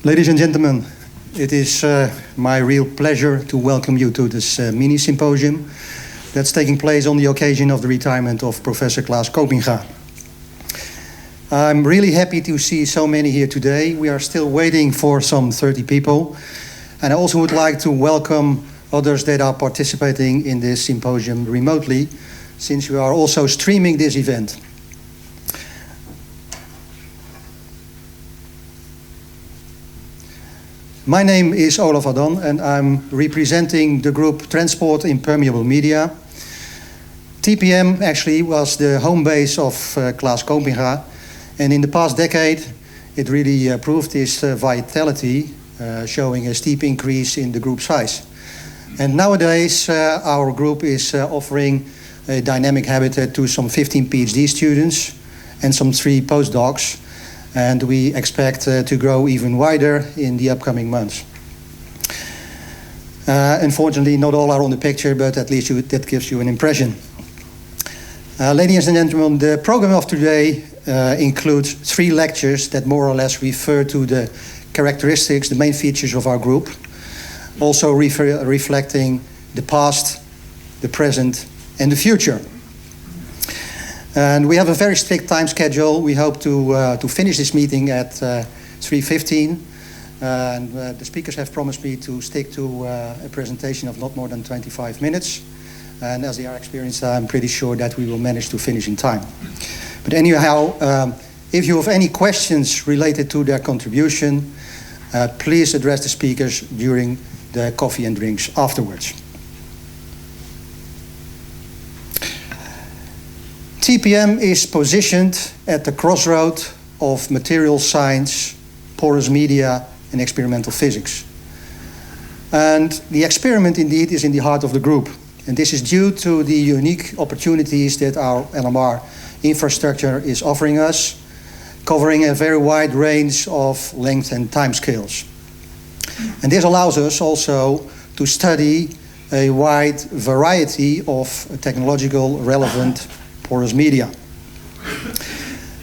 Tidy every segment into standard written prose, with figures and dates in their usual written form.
Ladies and gentlemen, it is my real pleasure to welcome you to this mini symposium that's taking place on the occasion of the retirement of Professor Klaas Kopinga. I'm really happy to see so many here today. We are still waiting for some 30 people. And I also would like to welcome others that are participating in this symposium remotely, since we are also streaming this event. My name is Olaf Adon, and I'm representing the group Transport in Permeable Media. TPM actually was the home base of Klaas Kopinga, and in the past decade it really proved its vitality, showing a steep increase in the group size. And nowadays our group is offering a dynamic habitat to some 15 PhD students and some 3 postdocs. And we expect to grow even wider in the upcoming months. Unfortunately, not all are on the picture, but at least that gives you an impression. Ladies and gentlemen, the program of today includes 3 lectures that more or less refer to the characteristics, the main features of our group, also reflecting the past, the present, and the future. And we have a very strict time schedule. We hope to finish this meeting at 3:15. And the speakers have promised me to stick to a presentation of not more than 25 minutes. And as they are experienced, I'm pretty sure that we will manage to finish in time. But anyhow, if you have any questions related to their contribution, please address the speakers during the coffee and drinks afterwards. TPM is positioned at the crossroad of material science, porous media, and experimental physics. And the experiment indeed is in the heart of the group. And this is due to the unique opportunities that our NMR infrastructure is offering us, covering a very wide range of length and time scales. And this allows us also to study a wide variety of technological relevant porous media.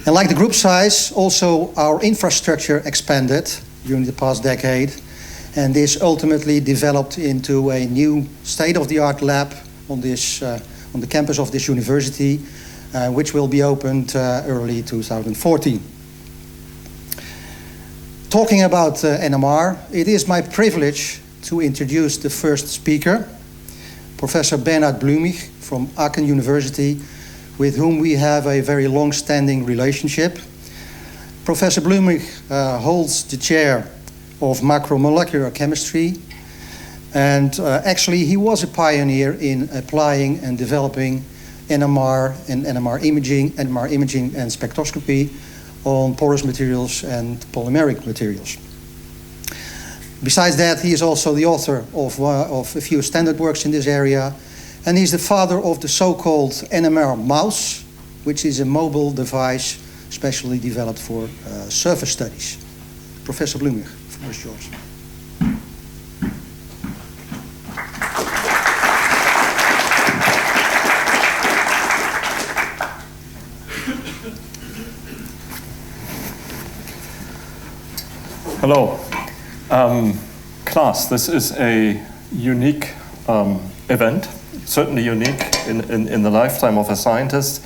And like the group size, also our infrastructure expanded during the past decade, and this ultimately developed into a new state-of-the-art lab on the campus of this university, which will be opened early 2014. Talking about NMR, it is my privilege to introduce the first speaker, Professor Bernhard Blümich from Aachen University, with whom we have a very long-standing relationship. Professor Blümich holds the chair of Macromolecular chemistry, and actually he was a pioneer in applying and developing NMR and NMR imaging and spectroscopy on porous materials and polymeric materials. Besides that, he is also the author of a few standard works in this area, and he's the father of the so-called NMR mouse, which is a mobile device specially developed for surface studies. Professor Blümich, the floor is yours. Hello. Klaas, this is a unique event. Certainly unique in the lifetime of a scientist.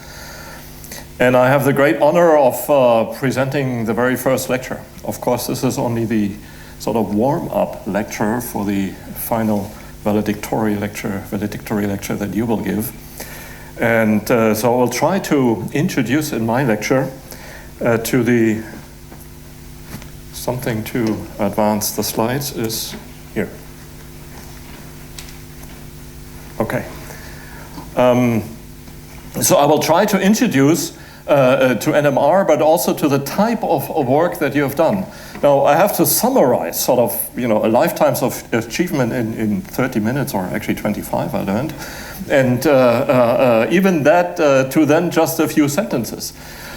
And I have the great honor of presenting the very first lecture. Of course, this is only the sort of warm-up lecture for the final valedictory lecture that you will give. And so I will try to introduce in my lecture something to advance the slides is here. Okay. So I will try to introduce to NMR, but also to the type of work that you have done. Now, I have to summarize sort of, a lifetime's of achievement in 30 minutes, or actually 25, I learned. And even that to then just a few sentences.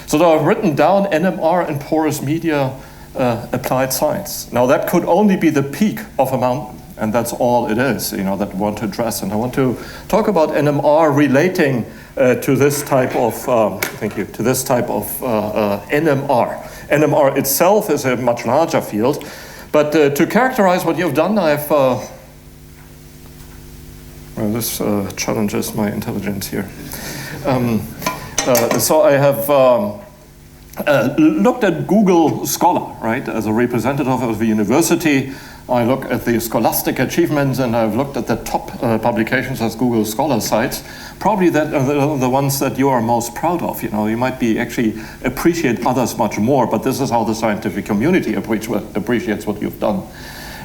So I've written down NMR and porous media applied science. Now, that could only be the peak of a mountain. And that's all it is, that I want to address. And I want to talk about NMR relating to this type of, NMR. NMR itself is a much larger field, But to characterize what you've done, I've well, this challenges my intelligence here. So I have looked at Google Scholar, right, as a representative of the university. I look at the scholastic achievements, and I've looked at the top publications as Google Scholar sites. Probably that are the ones that you are most proud of. You know, you might be actually appreciate others much more, but this is how the scientific community appreciates what you've done.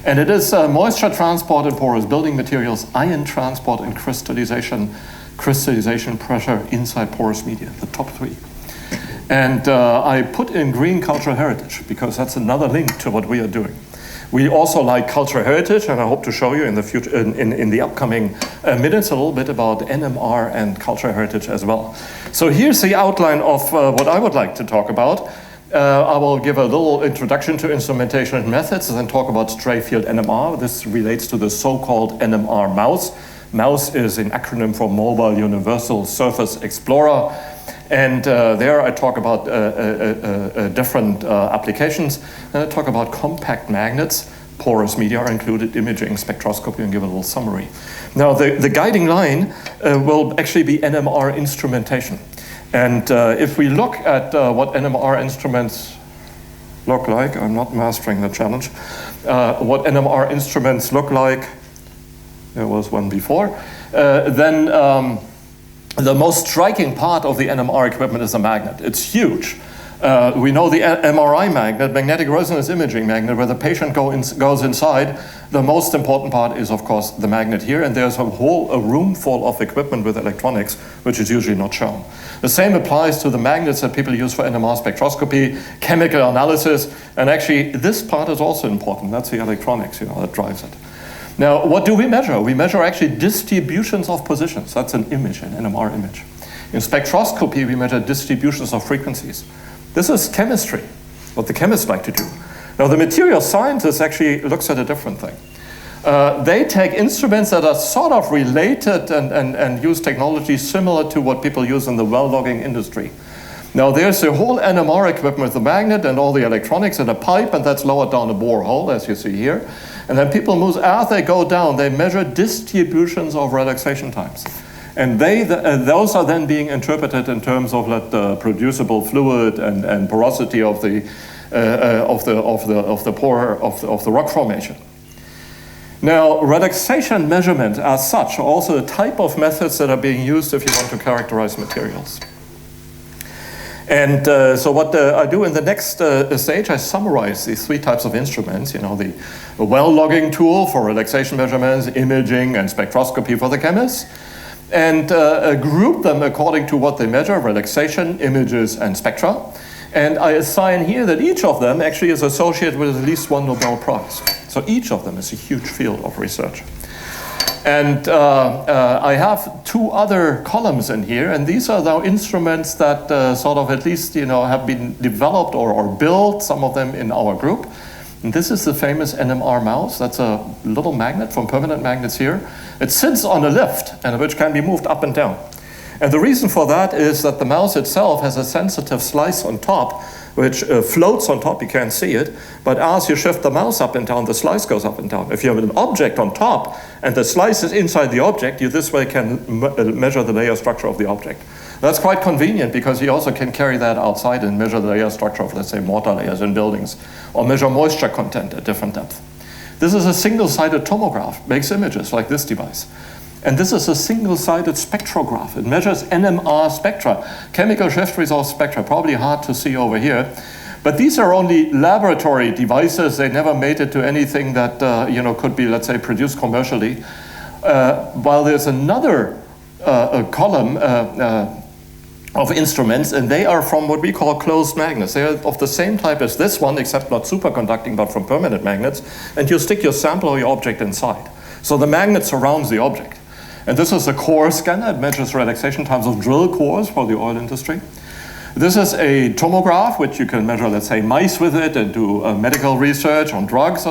And it is moisture transport in porous building materials, ion transport and crystallization pressure inside porous media, the top three. And I put in green cultural heritage because that's another link to what we are doing. We also like cultural heritage, and I hope to show you in the future, in the upcoming minutes, a little bit about NMR and cultural heritage as well. So here's the outline of what I would like to talk about. I will give a little introduction to instrumentation and methods, and then talk about stray field NMR. This relates to the so-called NMR mouse. MOUSE is an acronym for Mobile Universal Surface Explorer. And there I talk about different applications. And I talk about compact magnets, porous media are included, imaging, spectroscopy, and give a little summary. Now the guiding line will actually be NMR instrumentation. And if we look at what NMR instruments look like, I'm not mastering the challenge, what NMR instruments look like, there was one before, then the most striking part of the NMR equipment is the magnet. It's huge. We know the MRI magnet, magnetic resonance imaging magnet, where the patient goes inside. The most important part is, of course, the magnet here, and there's a room full of equipment with electronics, which is usually not shown. The same applies to the magnets that people use for NMR spectroscopy, chemical analysis, and actually this part is also important. That's the electronics, that drives it. Now, what do we measure? We measure actually distributions of positions. That's an image, an NMR image. In spectroscopy, we measure distributions of frequencies. This is chemistry, what the chemists like to do. Now, the material scientist actually looks at a different thing. They take instruments that are sort of related and use technology similar to what people use in the well logging industry. Now, there's the whole NMR equipment with the magnet and all the electronics and a pipe, and that's lowered down a borehole, as you see here. And then people move, as they go down, they measure distributions of relaxation times. And those are then being interpreted in terms of producible fluid and porosity of the rock formation. Now, relaxation measurement as such are also a type of methods that are being used if you want to characterize materials. And so what I do in the next stage, I summarize these three types of instruments, the well logging tool for relaxation measurements, imaging, and spectroscopy for the chemists, and group them according to what they measure, relaxation, images, and spectra. And I assign here that each of them actually is associated with at least one Nobel Prize. So each of them is a huge field of research. And I have two other columns in here, and these are now instruments that sort of at least have been developed or built, some of them in our group. And this is the famous NMR mouse. That's a little magnet from Permanent Magnets here. It sits on a lift, and which can be moved up and down. And the reason for that is that the mouse itself has a sensitive slice on top, which floats on top, you can't see it, but as you shift the mouse up and down, the slice goes up and down. If you have an object on top and the slice is inside the object, you this way can measure the layer structure of the object. That's quite convenient because you also can carry that outside and measure the layer structure of, let's say, mortar layers in buildings, or measure moisture content at different depth. This is a single-sided tomograph, makes images like this device. And this is a single-sided spectrograph. It measures NMR spectra, chemical shift resource spectra, probably hard to see over here. But these are only laboratory devices. They never made it to anything that could be, let's say, produced commercially. While there's another column of instruments, and they are from what we call closed magnets. They are of the same type as this one, except not superconducting, but from permanent magnets. And you stick your sample or your object inside. So the magnet surrounds the object. And this is a core scanner. It measures relaxation times of drill cores for the oil industry. This is a tomograph, which you can measure, let's say, mice with it and do medical research on drugs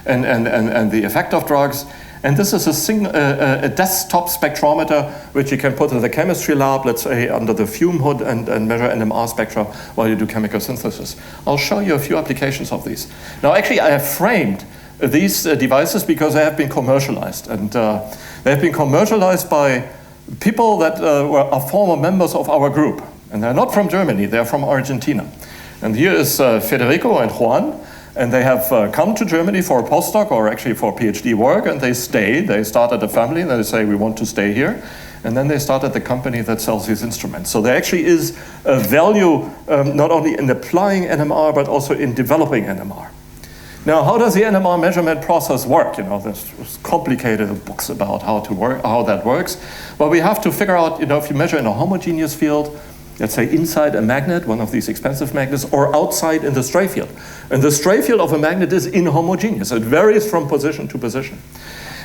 and the effect of drugs. And this is a desktop spectrometer which you can put in the chemistry lab, let's say under the fume hood, and measure NMR spectra while you do chemical synthesis. I'll show you a few applications of these. Now actually I have framed these devices because they have been commercialized. And they have been commercialized by people that are former members of our group. And they're not from Germany, they're from Argentina. And here is Federico and Juan. And they have come to Germany for a postdoc or actually for PhD work, and they stayed. They started a family, and they say, we want to stay here. And then they started the company that sells these instruments. So there actually is a value not only in applying NMR, but also in developing NMR. Now, how does the NMR measurement process work? You know, there's complicated books about how that works. But we have to figure out, you know, if you measure in a homogeneous field, let's say inside a magnet, one of these expensive magnets, or outside in the stray field. And the stray field of a magnet is inhomogeneous. It varies from position to position.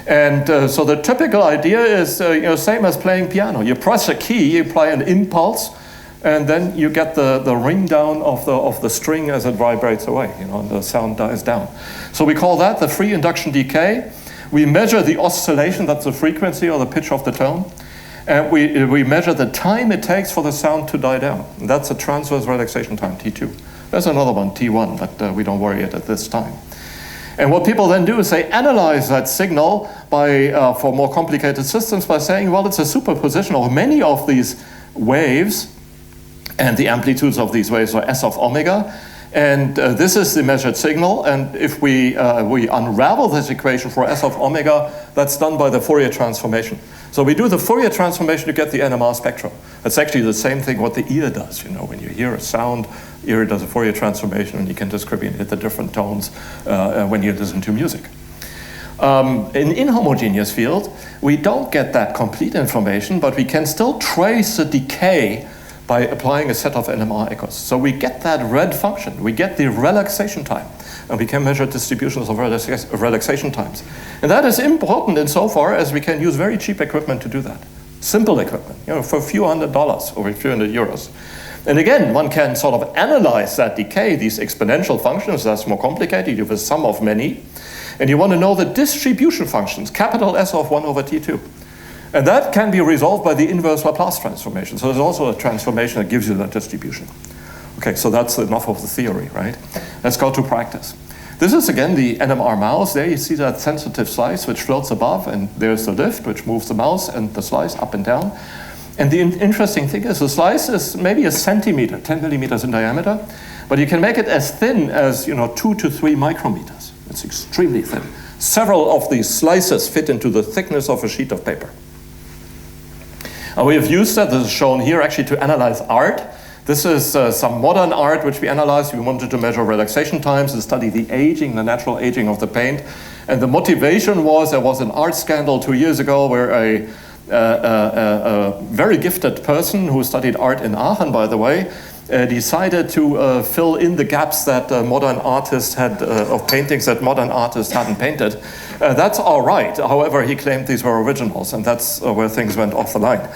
And so the typical idea is, same as playing piano. You press a key, you apply an impulse, and then you get the ring down of the string as it vibrates away, and the sound dies down. So we call that the free induction decay. We measure the oscillation, that's the frequency or the pitch of the tone. And we measure the time it takes for the sound to die down. And that's a transverse relaxation time, T2. There's another one, T1, but we don't worry it at this time. And what people then do is they analyze that signal for more complicated systems by saying, well, it's a superposition of many of these waves, and the amplitudes of these waves are S of omega. And this is the measured signal. And if we unravel this equation for S of omega, that's done by the Fourier transformation. So we do the Fourier transformation to get the NMR spectrum. That's actually the same thing what the ear does. When you hear a sound, ear does a Fourier transformation, and you can discriminate the different tones when you listen to music. In inhomogeneous field, we don't get that complete information, but we can still trace the decay by applying a set of NMR echoes. So we get that red function, we get the relaxation time, and we can measure distributions of relaxation times. And that is important insofar as we can use very cheap equipment to do that. Simple equipment, for a few $100 or a few €100. And again, one can sort of analyze that decay, these exponential functions. That's more complicated. You have a sum of many. And you want to know the distribution functions, capital S of 1 over T2. And that can be resolved by the inverse Laplace transformation. So there's also a transformation that gives you that distribution. Okay, so that's enough of the theory, right? Let's go to practice. This is, again, the NMR mouse. There you see that sensitive slice which floats above, and there's the lift which moves the mouse and the slice up and down. And the interesting thing is the slice is maybe a centimeter, 10 millimeters in diameter, but you can make it as thin as 2 to 3 micrometers. It's extremely thin. Several of these slices fit into the thickness of a sheet of paper. We have used that, this is shown here, actually to analyze art. This is some modern art which we analyzed. We wanted to measure relaxation times and study the aging, the natural aging of the paint. And the motivation was, there was an art scandal 2 years ago where a very gifted person who studied art in Aachen, by the way, decided to fill in the gaps that modern artists had, of paintings that modern artists hadn't painted. That's all right. However, he claimed these were originals, and that's where things went off the line.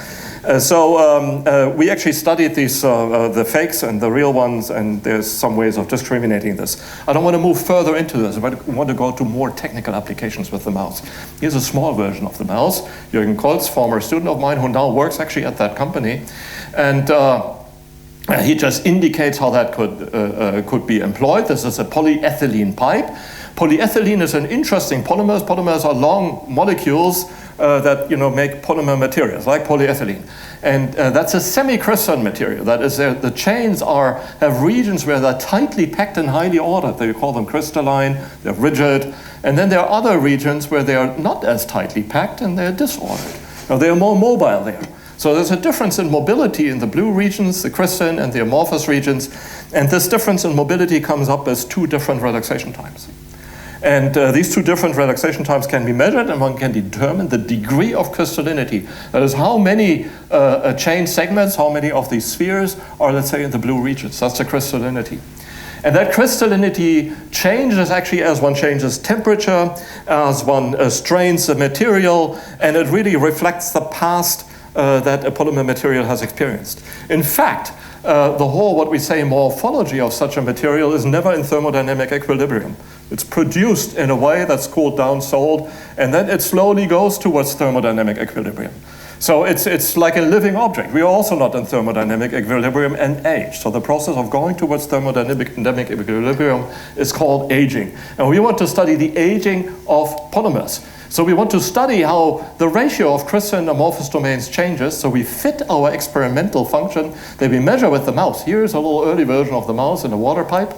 So we actually studied these, the fakes and the real ones, and there's some ways of discriminating this. I don't want to move further into this, but I want to go to more technical applications with the mouse. Here's a small version of the mouse. Jürgen Kolz, former student of mine, who now works actually at that company. And he just indicates how that could be employed. This is a polyethylene pipe. Polyethylene is an interesting polymer. Polymers are long molecules that make polymer materials, like polyethylene. And that's a semi-crystalline material. That is, the chains have regions where they're tightly packed and highly ordered. They call them crystalline, they're rigid. And then there are other regions where they are not as tightly packed and they're disordered. Now, they are more mobile there. So there's a difference in mobility in the blue regions, the crystalline and the amorphous regions. And this difference in mobility comes up as 2 different relaxation times. And these 2 different relaxation times can be measured, and one can determine the degree of crystallinity. That is, how many chain segments, how many of these spheres are, let's say, in the blue regions. That's the crystallinity. And that crystallinity changes actually as one changes temperature, as one strains the material, and it really reflects the past that a polymer material has experienced. In fact, the whole, what we say, morphology of such a material is never in thermodynamic equilibrium. It's produced in a way that's cooled down, sold, and then it slowly goes towards thermodynamic equilibrium. So it's like a living object. We are also not in thermodynamic equilibrium and age. So the process of going towards thermodynamic equilibrium is called aging. And we want to study the aging of polymers. So we want to study how the ratio of crystalline amorphous domains changes. So we fit our experimental function that we measure with the mouse. Here's a little early version of the mouse in a water pipe.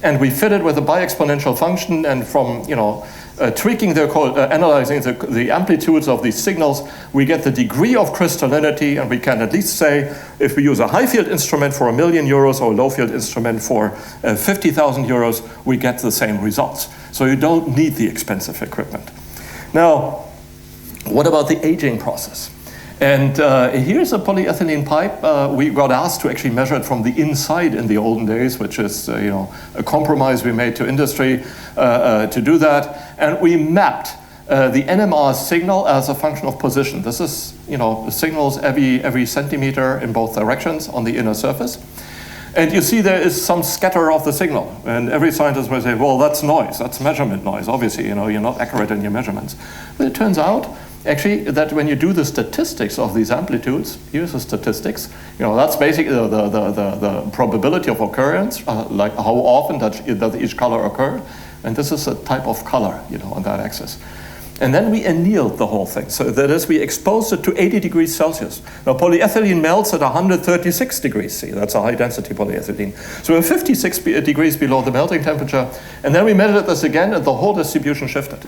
And we fit it with a bi-exponential function, and from tweaking analyzing the amplitudes of these signals, we get the degree of crystallinity, and we can at least say if we use a high field instrument for €1,000,000 or a low field instrument for 50,000 euros, we get the same results. So you don't need the expensive equipment. Now, what about the aging process? And here's a polyethylene pipe. We got asked to actually measure it from the inside in the olden days, which is a compromise we made to industry to do that. And we mapped the NMR signal as a function of position. This is, signals every centimeter in both directions on the inner surface. And you see there is some scatter of the signal. And every scientist will say, well, that's noise. That's measurement noise. Obviously, you're not accurate in your measurements. But it turns out, actually, that when you do the statistics of these amplitudes, here's the statistics, that's basically the probability of occurrence, like how often does each color occur. And this is a type of color, on that axis. And then we annealed the whole thing. So that is, we exposed it to 80 degrees Celsius. Now, polyethylene melts at 136 degrees C. That's a high-density polyethylene. So we're 56 degrees below the melting temperature. And then we measured this again, and the whole distribution shifted.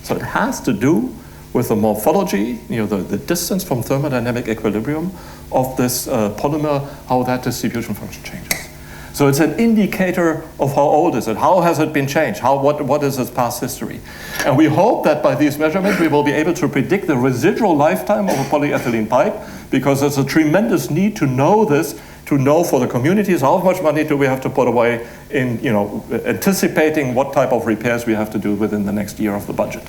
So it has to do with the morphology, the distance from thermodynamic equilibrium of this polymer, how that distribution function changes. So it's an indicator of how old is it, how has it been changed, what is its past history. And we hope that by these measurements we will be able to predict the residual lifetime of a polyethylene pipe, because there's a tremendous need to know this, to know for the communities how much money do we have to put away in anticipating what type of repairs we have to do within the next year of the budget.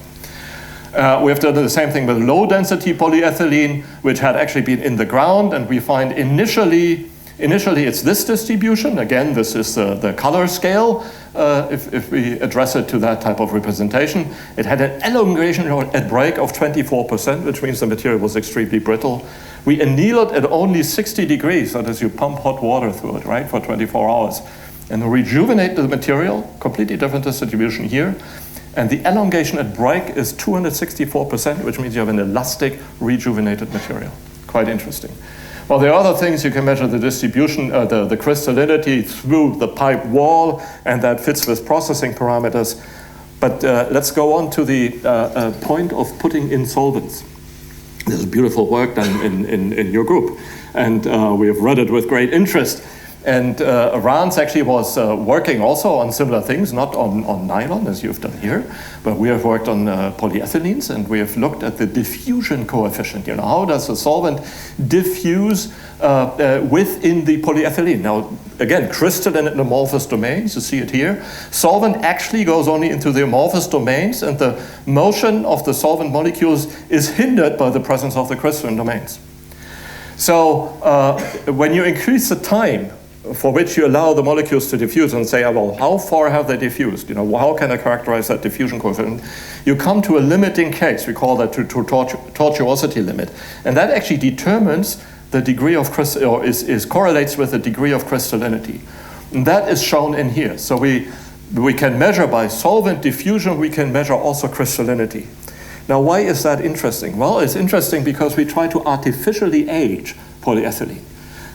We have done the same thing with low-density polyethylene, which had actually been in the ground, and we find initially it's this distribution. Again, this is the color scale, if we address it to that type of representation. It had an elongation at break of 24%, which means the material was extremely brittle. We anneal it at only 60 degrees, that is, you pump hot water through it, right, for 24 hours. And rejuvenate the material, completely different distribution here. And the elongation at break is 264%, which means you have an elastic, rejuvenated material. Quite interesting. Well, there are other things. You can measure the distribution, the crystallinity through the pipe wall, and that fits with processing parameters. But let's go on to the point of putting in solvents. There's beautiful work done in your group, and we have read it with great interest. And Rans actually was working also on similar things, not on nylon, as you've done here, but we have worked on polyethylenes, and we have looked at the diffusion coefficient. How does a solvent diffuse within the polyethylene? Now, again, crystalline and amorphous domains, you see it here. Solvent actually goes only into the amorphous domains, and the motion of the solvent molecules is hindered by the presence of the crystalline domains. So when you increase the time for which you allow the molecules to diffuse and say, well, how far have they diffused? How can I characterize that diffusion coefficient? You come to a limiting case. We call that tortuosity limit. And that actually determines the degree of correlates with the degree of crystallinity. And that is shown in here. So we can measure by solvent diffusion, we can measure also crystallinity. Now, why is that interesting? Well, it's interesting because we try to artificially age polyethylene.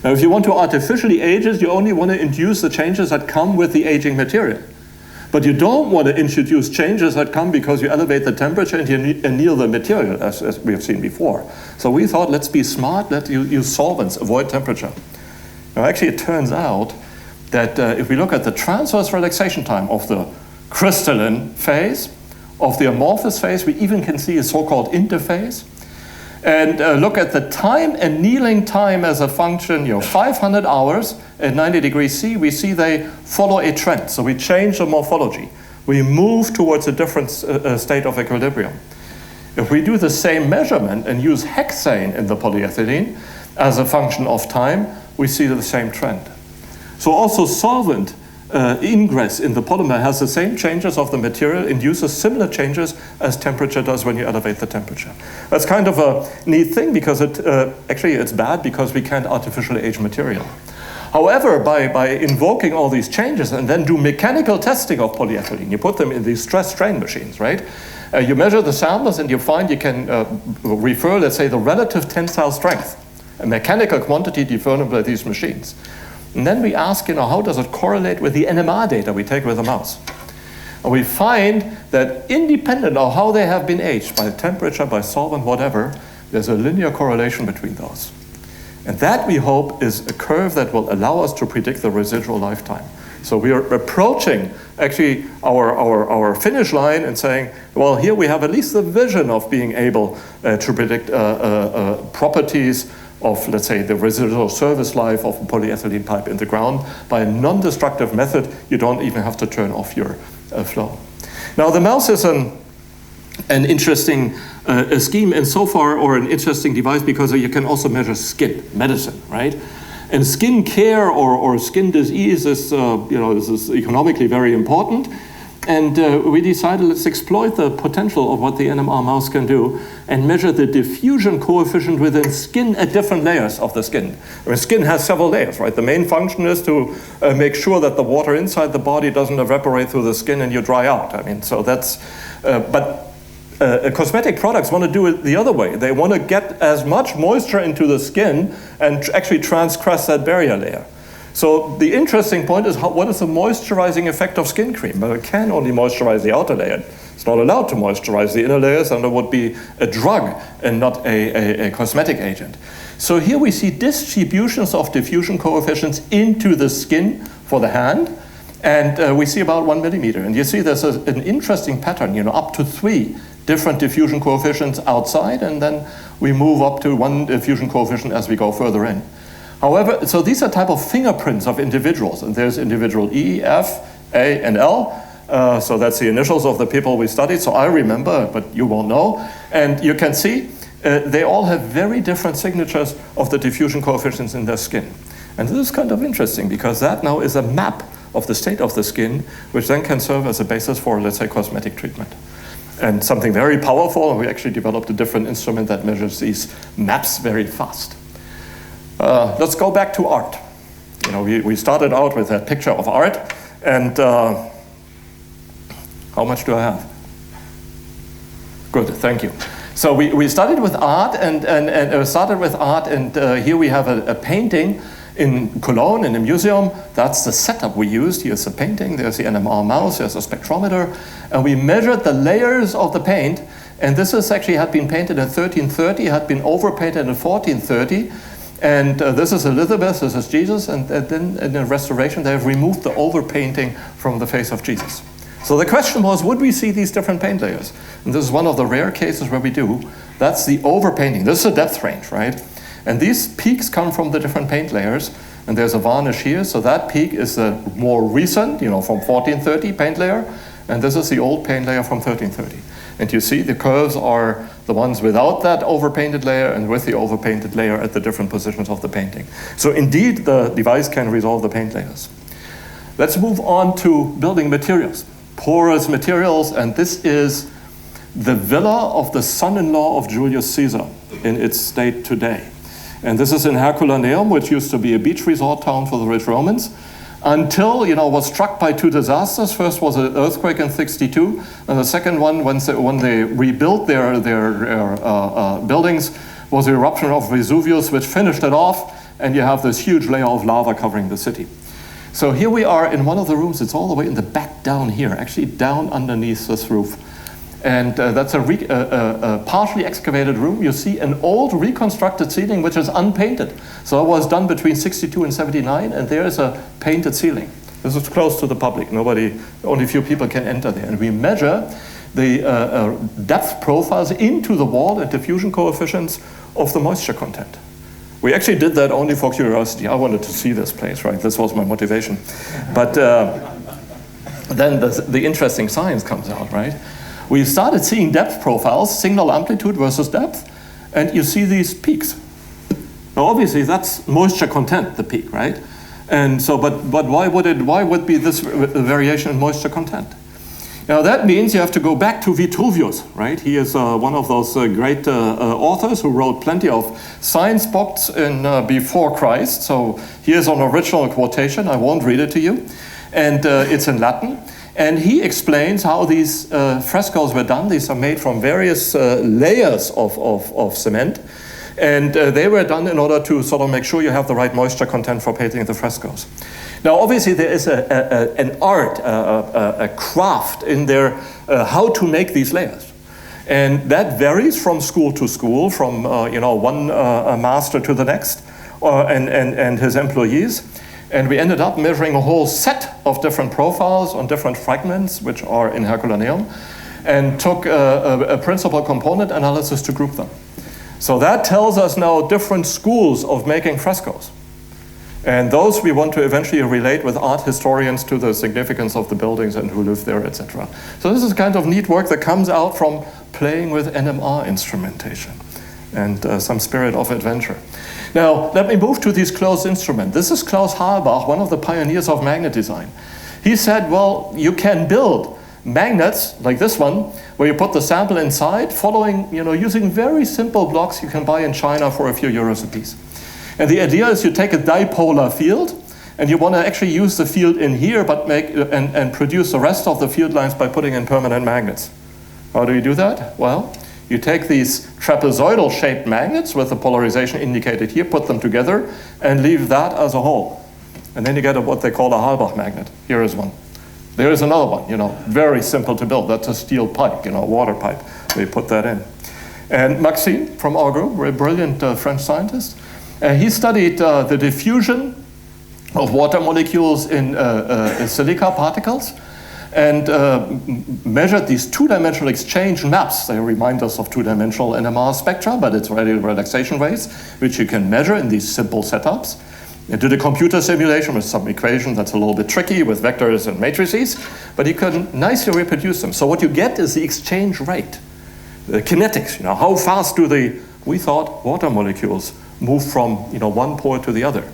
Now, if you want to artificially age it, you only want to induce the changes that come with the aging material. But you don't want to introduce changes that come because you elevate the temperature and you anneal the material, as we have seen before. So we thought, let's be smart, let's use solvents, avoid temperature. Now, actually, it turns out that if we look at the transverse relaxation time of the crystalline phase, of the amorphous phase, we even can see a so-called interphase. And look at the time, annealing time as a function, 500 hours at 90 degrees C, we see they follow a trend. So we change the morphology. We move towards a different state of equilibrium. If we do the same measurement and use hexane in the polyethylene as a function of time, we see the same trend. So also solvent ingress in the polymer has the same changes of the material, induces similar changes as temperature does when you elevate the temperature. That's kind of a neat thing because actually it's bad because we can't artificially age material. However, by invoking all these changes and then do mechanical testing of polyethylene, you put them in these stress strain machines, right? You measure the samples and you find you can refer, let's say, the relative tensile strength, a mechanical quantity determined by these machines. And then we ask, how does it correlate with the NMR data we take with the mouse? And we find that independent of how they have been aged, by temperature, by solvent, whatever, there's a linear correlation between those. And that, we hope, is a curve that will allow us to predict the residual lifetime. So we are approaching, actually, our finish line and saying, well, here we have at least the vision of being able to predict properties of, let's say, the residual service life of a polyethylene pipe in the ground by a non-destructive method. You don't even have to turn off your flow. Now, the mouse is an interesting scheme insofar, or an interesting device, because you can also measure skin medicine, right? And skin care or skin disease is, this is economically very important. And we decided, let's exploit the potential of what the NMR mouse can do and measure the diffusion coefficient within skin at different layers of the skin. I mean, skin has several layers, right? The main function is to make sure that the water inside the body doesn't evaporate through the skin and you dry out. I mean, so that's, cosmetic products want to do it the other way. They want to get as much moisture into the skin and actually transgress that barrier layer. So the interesting point is, what is the moisturizing effect of skin cream? Well, it can only moisturize the outer layer. It's not allowed to moisturize the inner layers, and it would be a drug and not a cosmetic agent. So here we see distributions of diffusion coefficients into the skin for the hand, and we see about 1 millimeter. And you see there's an interesting pattern, up to 3 different diffusion coefficients outside, and then we move up to 1 diffusion coefficient as we go further in. However, so these are type of fingerprints of individuals, and there's individual E, F, A, and L. So that's the initials of the people we studied. So I remember, but you won't know. And you can see they all have very different signatures of the diffusion coefficients in their skin. And this is kind of interesting because that now is a map of the state of the skin, which then can serve as a basis for, let's say, cosmetic treatment. And something very powerful, and we actually developed a different instrument that measures these maps very fast. Let's go back to art. We started out with that picture of art, and how much do I have? Good, thank you. So we started with art, and here we have a painting in Cologne in a museum. That's the setup we used. Here's the painting, there's the NMR mouse, there's a spectrometer, and we measured the layers of the paint, and this is actually had been painted in 1330, had been overpainted in 1430. And this is Elizabeth, this is Jesus, and then in the restoration they have removed the overpainting from the face of Jesus. So the question was, would we see these different paint layers? And this is one of the rare cases where we do. That's the overpainting. This is a depth range, right? And these peaks come from the different paint layers, and there's a varnish here, so that peak is the more recent, from 1430 paint layer, and this is the old paint layer from 1330. And you see the curves are the ones without that overpainted layer and with the overpainted layer at the different positions of the painting. So indeed, the device can resolve the paint layers. Let's move on to building materials. Porous materials, and this is the villa of the son-in-law of Julius Caesar in its state today. And this is in Herculaneum, which used to be a beach resort town for the rich Romans, until, was struck by 2 disasters. First was an earthquake in 62, and the second one, when they rebuilt their buildings, was the eruption of Vesuvius, which finished it off, and you have this huge layer of lava covering the city. So here we are in one of the rooms. It's all the way in the back down here, actually down underneath this roof. And that's a partially excavated room. You see an old reconstructed ceiling which is unpainted. So it was done between 62 and 79, and there is a painted ceiling. This is close to the public. Only a few people can enter there. And we measure the depth profiles into the wall and diffusion coefficients of the moisture content. We actually did that only for curiosity. I wanted to see this place, right? This was my motivation. But then the interesting science comes out, right? We started seeing depth profiles, signal amplitude versus depth, and you see these peaks. Now, obviously, that's moisture content, the peak, right? And so, but why would be this variation in moisture content? Now, that means you have to go back to Vitruvius, right? He is one of those great authors who wrote plenty of science books before Christ. So here's an original quotation. I won't read it to you. And it's in Latin. And he explains how these frescoes were done. These are made from various layers of cement. And they were done in order to sort of make sure you have the right moisture content for painting the frescoes. Now, obviously, there is an art, a craft in there, how to make these layers. And that varies from school to school, from one master to the next, and his employees. And we ended up measuring a whole set of different profiles on different fragments, which are in Herculaneum, and took a principal component analysis to group them. So that tells us now different schools of making frescoes. And those we want to eventually relate with art historians to the significance of the buildings and who lived there, etc. So this is kind of neat work that comes out from playing with NMR instrumentation and some spirit of adventure. Now, let me move to this closed instrument. This is Klaus Harbor, one of the pioneers of magnet design. He said, well, you can build magnets like this one, where you put the sample inside, using very simple blocks you can buy in China for a few euros a piece. And the idea is you take a dipolar field, and you want to actually use the field in here, but and produce the rest of the field lines by putting in permanent magnets. How do you do that? Well, you take these trapezoidal-shaped magnets with the polarization indicated here, put them together, and leave that as a whole. And then you get what they call a Harbach magnet. Here is one. There is another one, very simple to build. That's a steel pipe, a water pipe. We put that in. And Maxi from our group, a brilliant French scientist, he studied the diffusion of water molecules in silica particles and measured these two-dimensional exchange maps. They remind us of two-dimensional NMR spectra, but it's radial relaxation rates, which you can measure in these simple setups. He did a computer simulation with some equation that's a little bit tricky with vectors and matrices, but he could nicely reproduce them. So what you get is the exchange rate, the kinetics. How fast do we thought water molecules move from one pore to the other.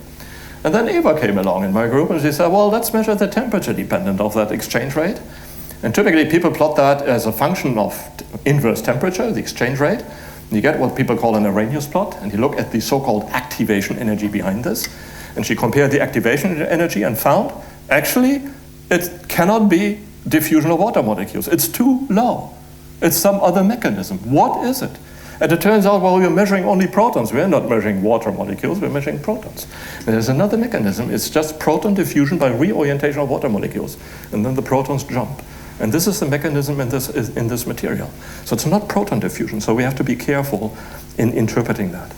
And then Eva came along in my group and she said, well, let's measure the temperature dependent of that exchange rate. And typically people plot that as a function of inverse temperature, the exchange rate. And you get what people call an Arrhenius plot, and you look at the so-called activation energy behind this. And she compared the activation energy and found, actually, it cannot be diffusion of water molecules. It's too low. It's some other mechanism. What is it? And it turns out, well, we're measuring only protons. We're not measuring water molecules, we're measuring protons. And there's another mechanism. It's just proton diffusion by reorientation of water molecules. And then the protons jump. And this is the mechanism in this material. So it's not proton diffusion, so we have to be careful in interpreting that.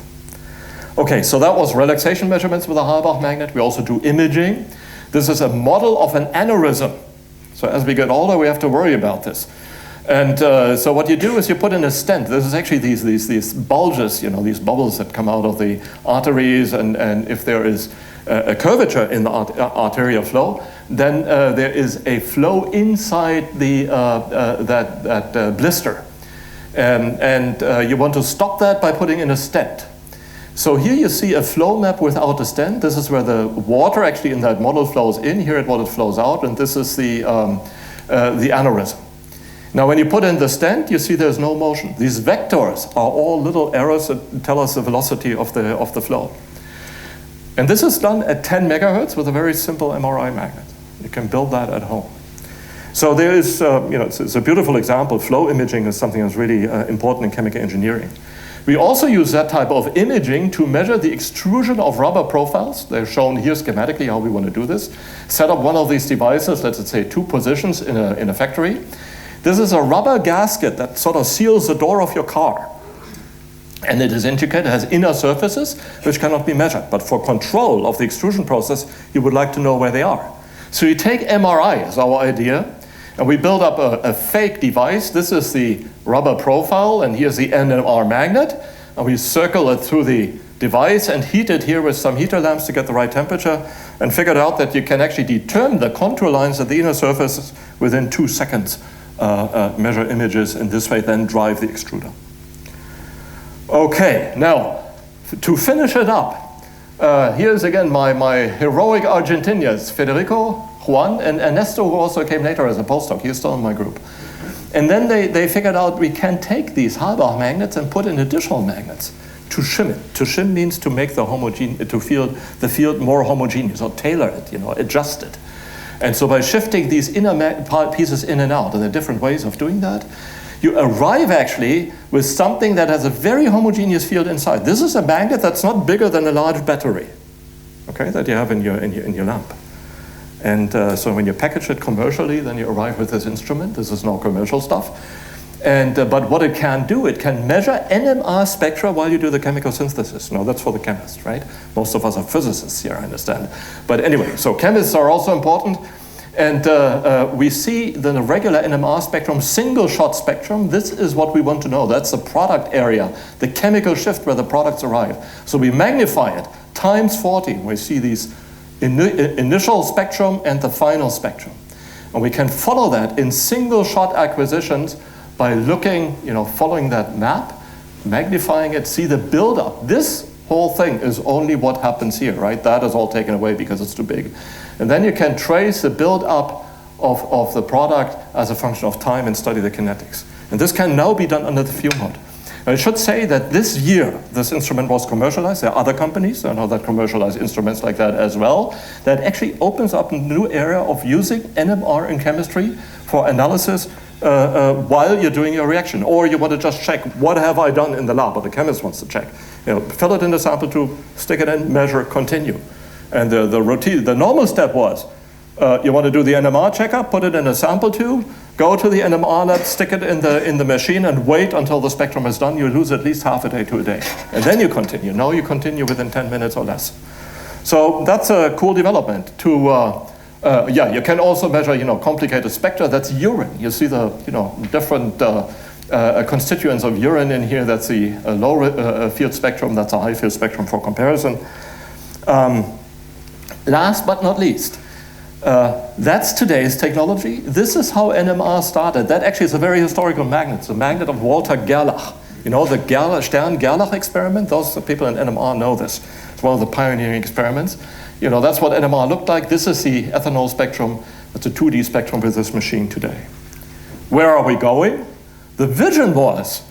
Okay, so that was relaxation measurements with a Harbach magnet. We also do imaging. This is a model of an aneurysm. So as we get older, we have to worry about this. And so what you do is you put in a stent. This is actually these bulges, these bubbles that come out of the arteries. And if there is a curvature in the arterial flow, then there is a flow inside that blister. And you want to stop that by putting in a stent. So here you see a flow map without a stent. This is where the water actually in that model flows in. Here it flows out, and this is the aneurysm. Now when you put in the stent, you see there's no motion. These vectors are all little arrows that tell us the velocity of the flow. And this is done at 10 megahertz with a very simple MRI magnet. You can build that at home. So there is, it's a beautiful example. Flow imaging is something that's really important in chemical engineering. We also use that type of imaging to measure the extrusion of rubber profiles. They're shown here schematically how we want to do this. Set up one of these devices, let's say 2 positions in a factory. This is a rubber gasket that sort of seals the door of your car. And it is intricate, it has inner surfaces which cannot be measured. But for control of the extrusion process, you would like to know where they are. So you take MRI as our idea, and we build up a fake device. This is the rubber profile, and here's the NMR magnet. And we circle it through the device and heat it here with some heater lamps to get the right temperature, and figured out that you can actually determine the contour lines at the inner surface within 2 seconds. Measure images in this way, then drive the extruder. Okay, now, To finish it up, here's again my heroic Argentinians, Federico, Juan, and Ernesto, who also came later as a postdoc. He's still in my group. And then they figured out we can take these Harbor magnets and put in additional magnets to shim it. To shim means to make the field more homogeneous, or tailor it, adjust it. And so by shifting these inner pieces in and out, and there are different ways of doing that, you arrive actually with something that has a very homogeneous field inside. This is a magnet that's not bigger than a large battery, okay, that you have in your lamp. And so when you package it commercially, then you arrive with this instrument. This is no commercial stuff. And but what it can do, it can measure NMR spectra while you do the chemical synthesis. No, that's for the chemist, right? Most of us are physicists here, I understand. But anyway, so chemists are also important. And we see the regular NMR spectrum, single shot spectrum. This is what we want to know. That's the product area, the chemical shift where the products arrive. So we magnify it times 40. We see these initial spectrum and the final spectrum. And we can follow that in single shot acquisitions by looking, following that map, magnifying it, see the buildup. This whole thing is only what happens here, right? That is all taken away because it's too big. And then you can trace the buildup of the product as a function of time and study the kinetics. And this can now be done under the fume hood. I should say that this year, this instrument was commercialized. There are other companies, I know, that commercialize instruments like that as well. That actually opens up a new area of using NMR in chemistry for analysis while you're doing your reaction. Or you want to just check, what have I done in the lab? Or the chemist wants to check. Fill it in the sample tube, stick it in, measure, continue. And the normal step was, you want to do the NMR checkup, put it in a sample tube, go to the NMR lab, stick it in the machine, and wait until the spectrum is done. You lose at least half a day to a day. And then you continue. Now you continue within 10 minutes or less. So that's a cool development. You can also measure, complicated spectra. That's urine. You see the, different constituents of urine in here. That's the low field spectrum. That's a high field spectrum for comparison. Last but not least, that's today's technology. This is how NMR started. That actually is a very historical magnet. It's a magnet of Walter Gerlach. The Stern-Gerlach experiment. Those people in NMR know this. It's one of the pioneering experiments. That's what NMR looked like. This is the ethanol spectrum. It's a 2D spectrum with this machine today. Where are we going? The vision was,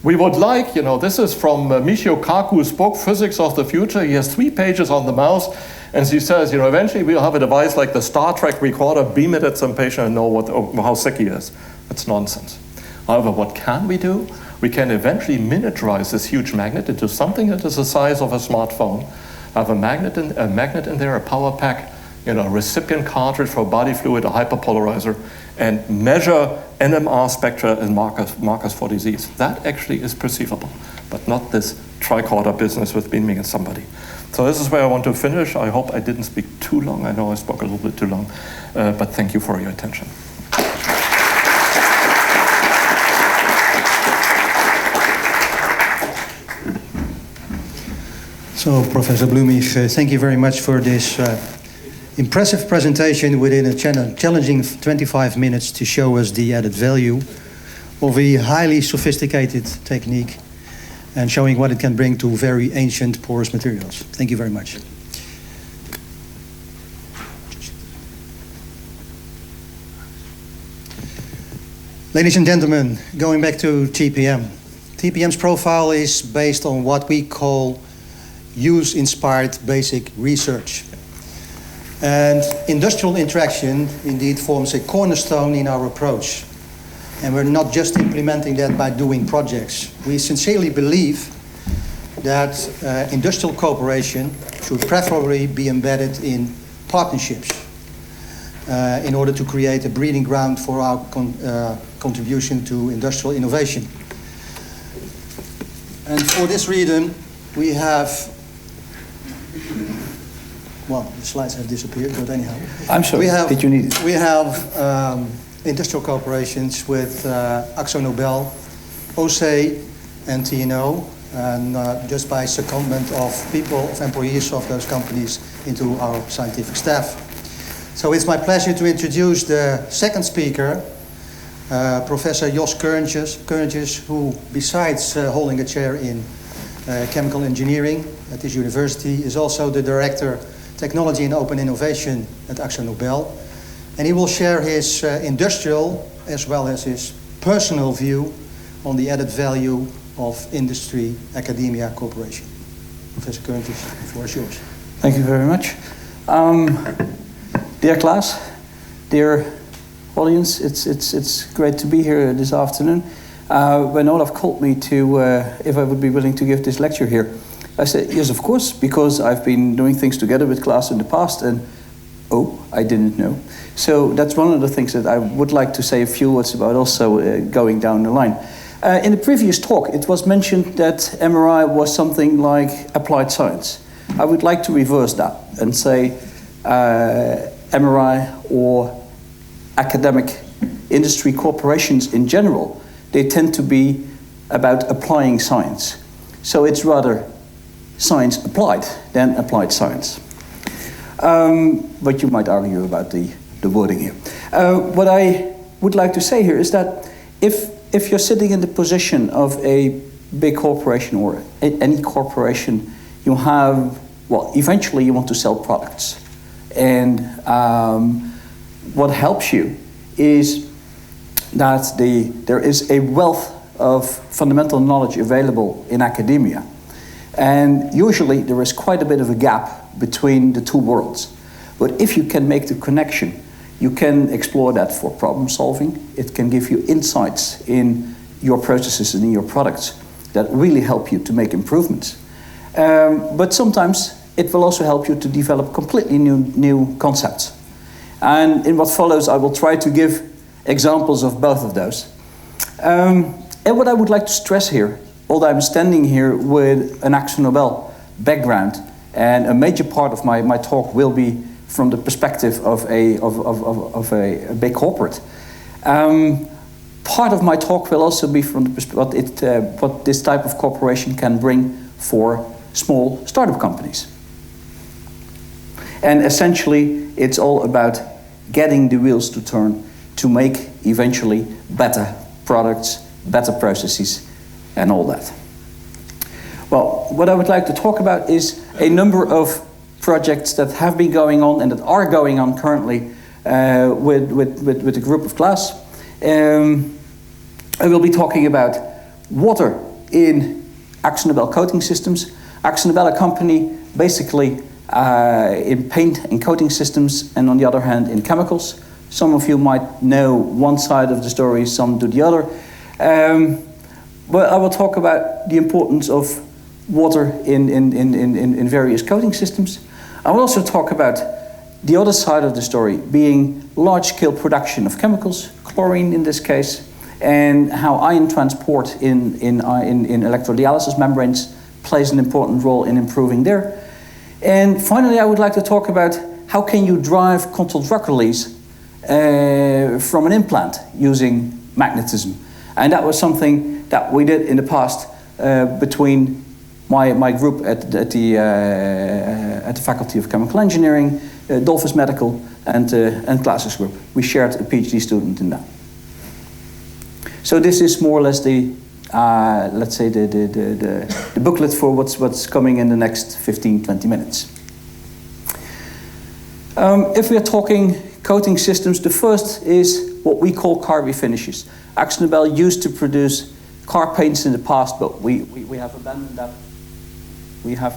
we would like, this is from Michio Kaku's book, Physics of the Future. He has 3 pages on the mouse. And he says, eventually we'll have a device like the Star Trek recorder, beam it at some patient and know how sick he is. That's nonsense. However, what can we do? We can eventually miniaturize this huge magnet into something that is the size of a smartphone. Have a magnet in there, a power pack, a recipient cartridge for body fluid, a hyperpolarizer, and measure NMR spectra and markers for disease. That actually is perceivable, but not this tricorder business with beaming at somebody. So this is where I want to finish. I hope I didn't speak too long. I know I spoke a little bit too long, but thank you for your attention. So, Professor Blümich, thank you very much for this impressive presentation within a challenging 25 minutes to show us the added value of a highly sophisticated technique and showing what it can bring to very ancient porous materials. Thank you very much. Ladies and gentlemen, going back to TPM. TPM's profile is based on what we call use-inspired basic research. And industrial interaction indeed forms a cornerstone in our approach. And we're not just implementing that by doing projects. We sincerely believe that industrial cooperation should preferably be embedded in partnerships in order to create a breeding ground for our contribution to industrial innovation. And for this reason, we have, well, the slides have disappeared, but anyhow. I'm sorry, did you need it? We have industrial cooperations with AkzoNobel, OC, and TNO, and just by secondment of people, of employees of those companies into our scientific staff. So it's my pleasure to introduce the second speaker, Professor Jos Keurentjes, who besides holding a chair in chemical engineering at this university, is also the director technology and open innovation at AkzoNobel. And he will share his industrial as well as his personal view on the added value of industry, academia, cooperation. Professor Keurentjes, the floor is yours. Thank you very much. Dear Klaas, dear audience, it's great to be here this afternoon. When Olaf called me to if I would be willing to give this lecture here, I said yes, of course, because I've been doing things together with Klaas in the past, and oh, I didn't know. So that's one of the things that I would like to say a few words about also going down the line. In the previous talk, it was mentioned that MRI was something like applied science. I would like to reverse that and say MRI or academic industry corporations in general, they tend to be about applying science. So it's rather science applied than applied science. But you might argue about the wording here. What I would like to say here is that if you're sitting in the position of a big corporation or any corporation, you have, well, eventually you want to sell products. And what helps you is that there is a wealth of fundamental knowledge available in academia. And usually there is quite a bit of a gap between the two worlds. But if you can make the connection, you can explore that for problem solving. It can give you insights in your processes and in your products that really help you to make improvements. But sometimes it will also help you to develop completely new concepts. And in what follows, I will try to give examples of both of those. And what I would like to stress here, although I'm standing here with an AkzoNobel background, and a major part of my talk will be from the perspective of a big corporate. Part of my talk will also be from the perspective what this type of corporation can bring for small startup companies. And essentially, it's all about getting the wheels to turn to make eventually better products, better processes, and all that. Well, what I would like to talk about is a number of projects that have been going on and that are going on currently with a group of Klaas. I will be talking about water in AkzoNobel coating systems. AkzoNobel, a company basically in paint and coating systems, and on the other hand in chemicals. Some of you might know one side of the story, some do the other. But I will talk about the importance of water in various coating systems. I will also talk about the other side of the story, being large-scale production of chemicals, chlorine in this case, and how ion transport in electrodialysis membranes plays an important role in improving there. And finally, I would like to talk about how can you drive controlled drug release from an implant using magnetism. And that was something that we did in the past between my group at the Faculty of Chemical Engineering, Dolphus Medical, and Klaas's group. We shared a PhD student in that. So this is more or less the let's say the booklet for what's coming in the next 15-20 minutes. If we are talking coating systems, the first is what we call car refinishes. AkzoNobel used to produce car paints in the past, but we have abandoned that. We have.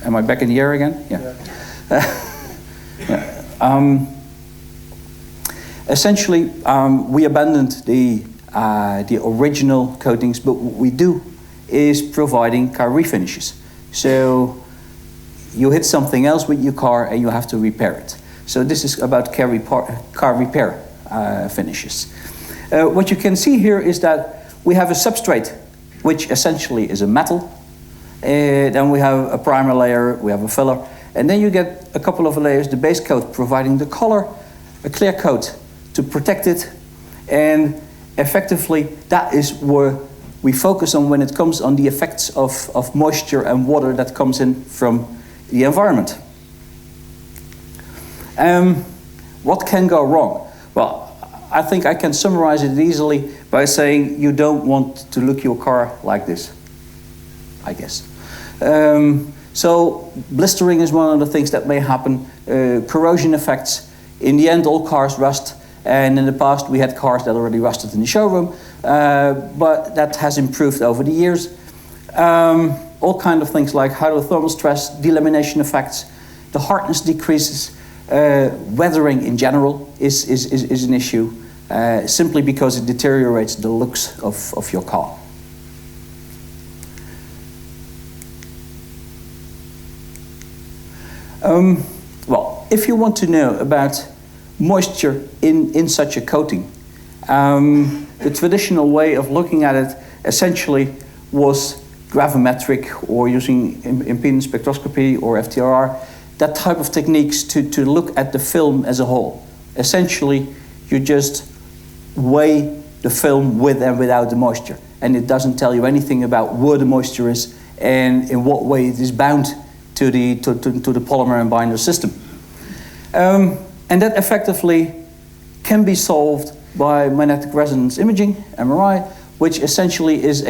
Am I back in the air again? Yeah. Yeah. Essentially, we abandoned the original coatings, but what we do is providing car refinishes. So you hit something else with your car and you have to repair it. So this is about car repair finishes. What you can see here is that we have a substrate, which essentially is a metal. Then we have a primer layer, we have a filler, and then you get a couple of layers, the base coat providing the color, a clear coat to protect it, and effectively that is where we focus on when it comes on the effects of moisture and water that comes in from the environment. What can go wrong? Well, I think I can summarize it easily by saying you don't want to look your car like this, I guess. So blistering is one of the things that may happen. Corrosion effects. In the end, all cars rust. And in the past, we had cars that already rusted in the showroom. But that has improved over the years. All kind of things like hydrothermal stress, delamination effects. The hardness decreases. Weathering in general is an issue. Simply because it deteriorates the looks of your car. Well, if you want to know about moisture in such a coating, the traditional way of looking at it essentially was gravimetric or using impedance spectroscopy or FTIR, that type of techniques to look at the film as a whole. Essentially, you just weigh the film with and without the moisture, and it doesn't tell you anything about where the moisture is and in what way it is bound to the polymer and binder system. And that effectively can be solved by magnetic resonance imaging, MRI, which essentially is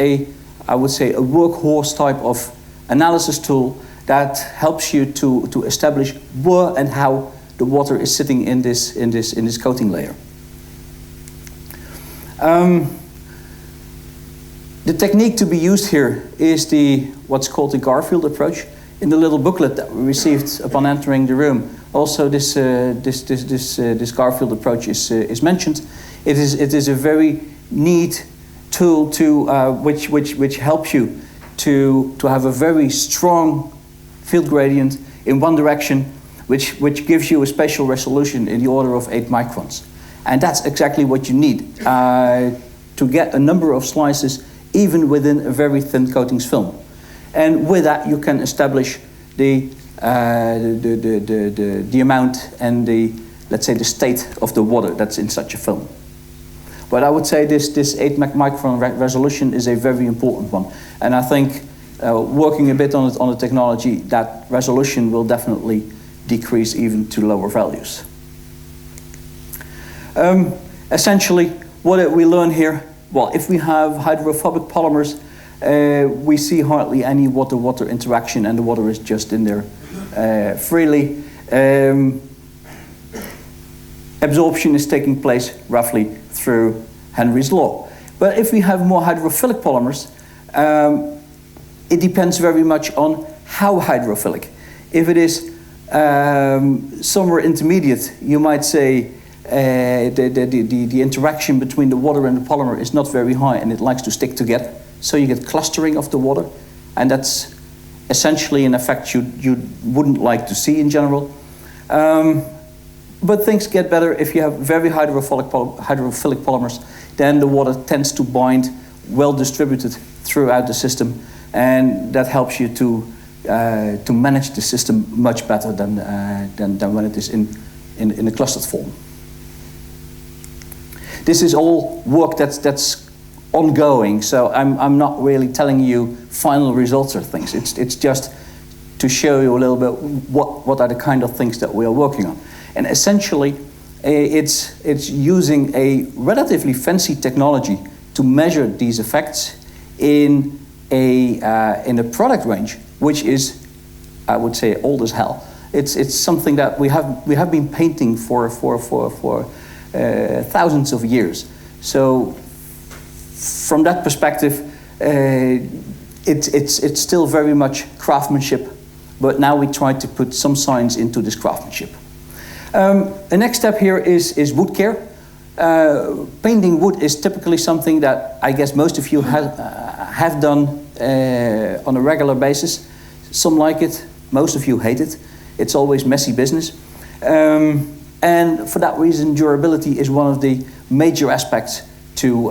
I would say, a workhorse type of analysis tool that helps you to establish where and how the water is sitting in this coating layer. The technique to be used here is what's called the Garfield approach. In the little booklet that we received upon entering the room, also this Garfield approach is mentioned. It is a very neat tool which helps you to have a very strong field gradient in one direction, which gives you a spatial resolution in the order of 8 microns. And that's exactly what you need to get a number of slices even within a very thin coatings film. And with that, you can establish the amount and let's say the state of the water that's in such a film. But I would say this 8 micron resolution is a very important one. And I think working a bit on the technology, that resolution will definitely decrease even to lower values. Essentially, what did we learn here? Well, if we have hydrophobic polymers, we see hardly any water-water interaction, and the water is just in there freely. Absorption is taking place roughly through Henry's law. But if we have more hydrophilic polymers, it depends very much on how hydrophilic. If it is somewhere intermediate, you might say the interaction between the water and the polymer is not very high and it likes to stick together. So you get clustering of the water, and that's essentially an effect you wouldn't like to see in general. But things get better if you have very hydrophilic polymers. Then the water tends to bind well distributed throughout the system, and that helps you to manage the system much better than when it is in a clustered form. This is all work that's ongoing, so I'm not really telling you final results or things. It's just to show you a little bit what are the kind of things that we are working on. And essentially, it's using a relatively fancy technology to measure these effects in a product range, which is, I would say, old as hell. It's something that we have been painting for thousands of years. So from that perspective, it's still very much craftsmanship, but now we try to put some science into this craftsmanship. The next step here is wood care. Painting wood is typically something that I guess most of you have done on a regular basis. Some like it, most of you hate it. It's always messy business. And for that reason, durability is one of the major aspects to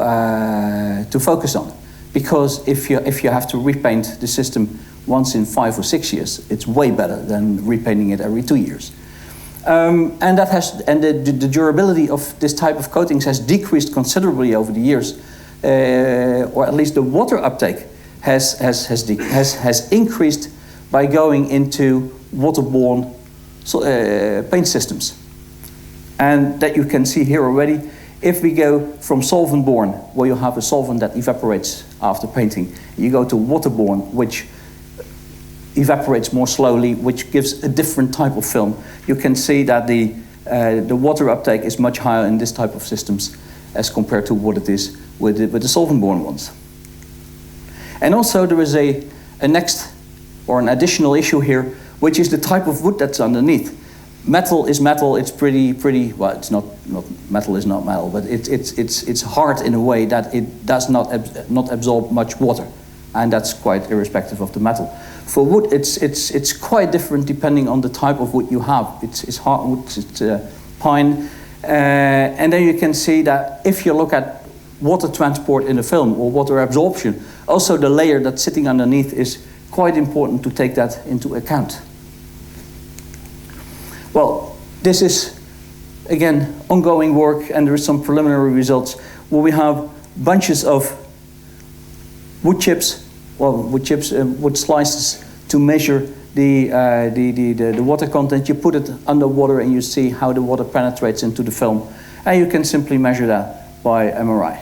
focus on. Because if you have to repaint the system once in 5 or 6 years, it's way better than repainting it every 2 years. And the durability of this type of coatings has decreased considerably over the years, or at least the water uptake has increased by going into waterborne paint systems. And that you can see here already If we go from solvent-borne, where you have a solvent that evaporates after painting, you go to waterborne, which evaporates more slowly, which gives a different type of film. You can see that the water uptake is much higher in this type of systems as compared to what it is with the solvent-borne ones. And also there is a next or an additional issue here, which is the type of wood that's underneath. Metal is metal. It's pretty. Well, it's not metal is not metal, but it's hard in a way that it does not absorb much water, and that's quite irrespective of the metal. For wood, it's quite different depending on the type of wood you have. It's hardwood, it's pine, and then you can see that if you look at water transport in a film or water absorption, also the layer that's sitting underneath is quite important to take that into account. Well, this is, again, ongoing work, and there is some preliminary results where we have bunches of wood chips, wood slices to measure the water content. You put it under water and you see how the water penetrates into the film, and you can simply measure that by MRI.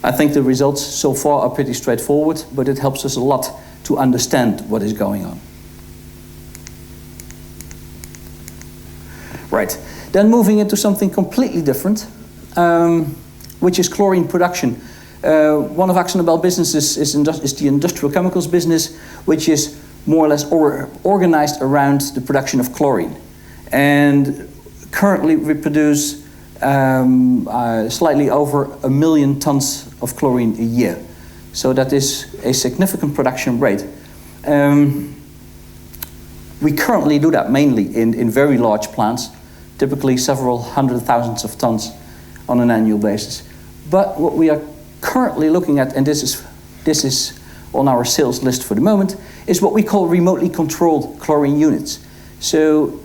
I think the results so far are pretty straightforward, but it helps us a lot to understand what is going on. Right, then moving into something completely different, which is chlorine production. One of AkzoNobel businesses is the industrial chemicals business, which is more or less organized around the production of chlorine. And currently we produce slightly over 1 million tons of chlorine a year. So that is a significant production rate. We currently do that mainly in very large plants, typically several hundred thousands of tons on an annual basis. But what we are currently looking at, and this is on our sales list for the moment, is what we call remotely controlled chlorine units. So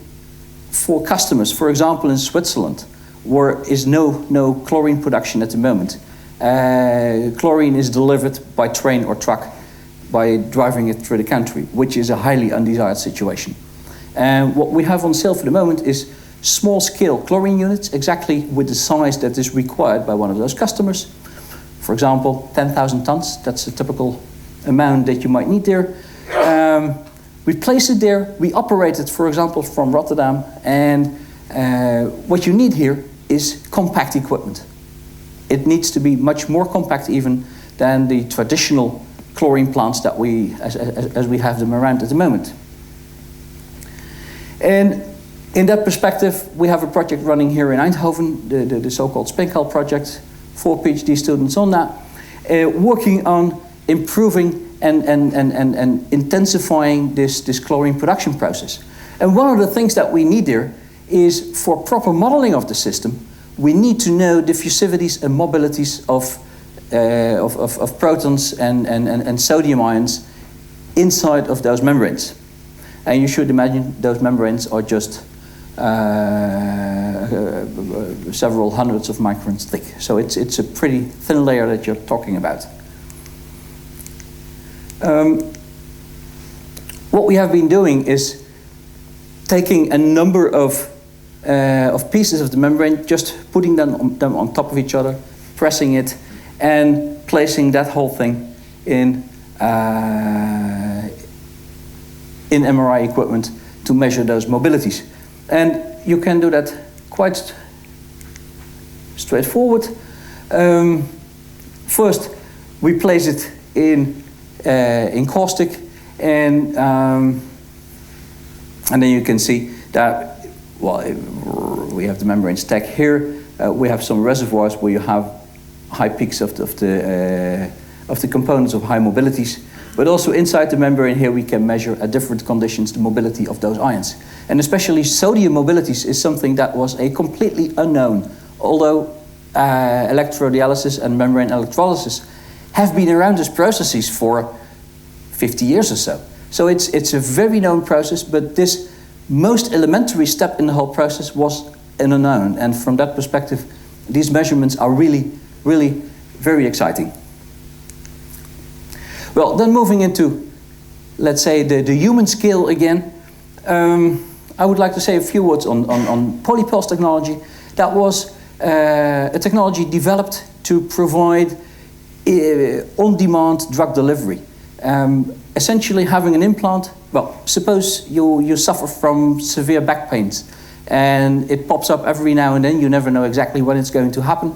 for customers, for example in Switzerland, where is no chlorine production at the moment, chlorine is delivered by train or truck by driving it through the country, which is a highly undesired situation. And what we have on sale for the moment is small-scale chlorine units, exactly with the size that is required by one of those customers. For example, 10,000 tons, that's a typical amount that you might need there. We place it there, we operate it, for example, from Rotterdam, and what you need here is compact equipment. It needs to be much more compact even than the traditional chlorine plants that as we have them around at the moment. And in that perspective, we have a project running here in Eindhoven, the so-called Spinkel project, 4 PhD students on that, working on improving and intensifying this chlorine production process. And one of the things that we need there is, for proper modeling of the system, we need to know diffusivities and mobilities of protons and sodium ions inside of those membranes. And you should imagine those membranes are just several hundreds of microns thick. So it's a pretty thin layer that you're talking about. What we have been doing is taking a number of pieces of the membrane, just putting them on top of each other, pressing it, and placing that whole thing in MRI equipment to measure those mobilities. And you can do that quite straightforward. First, we place it in caustic, and then you can see that, well, we have the membrane stack here. We have some reservoirs where you have high peaks of the components of high mobilities. But also inside the membrane here, we can measure at different conditions the mobility of those ions. And especially sodium mobilities is something that was a completely unknown, although electrodialysis and membrane electrolysis have been around as processes for 50 years or so. So it's a very known process, but this most elementary step in the whole process was an unknown. And from that perspective, these measurements are really, really very exciting. Well, then moving into, let's say, the human scale again, I would like to say a few words on polypulse technology. That was a technology developed to provide on-demand drug delivery. Essentially having an implant, well, suppose you suffer from severe back pains and it pops up every now and then, you never know exactly when it's going to happen.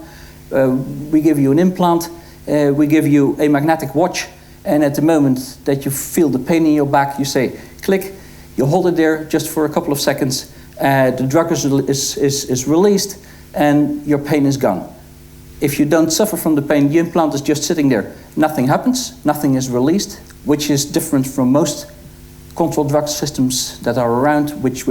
We give you an implant, we give you a magnetic watch, and at the moment that you feel the pain in your back, you say, click, you hold it there just for a couple of seconds, the drug is released, and your pain is gone. If you don't suffer from the pain, the implant is just sitting there. Nothing happens, nothing is released, which is different from most controlled drug systems that are around, which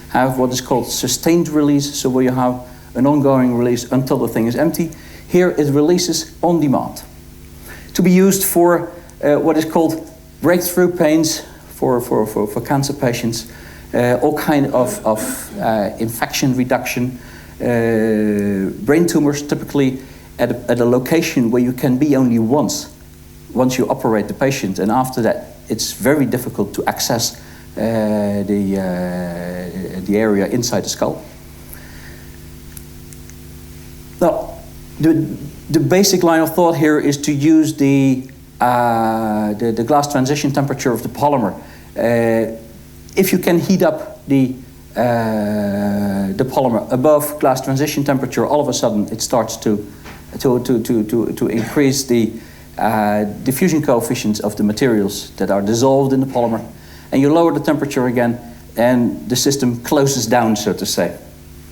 have what is called sustained release, so where you have an ongoing release until the thing is empty. Here it releases on demand. To be used for what is called breakthrough pains for cancer patients, all kind of infection reduction, brain tumors, typically at a location where you can be only once you operate the patient, and after that it's very difficult to access the area inside the skull. Now, the basic line of thought here is to use the glass transition temperature of the polymer. If you can heat up the polymer above glass transition temperature, all of a sudden it starts to increase the diffusion coefficients of the materials that are dissolved in the polymer, and you lower the temperature again, and the system closes down, so to say.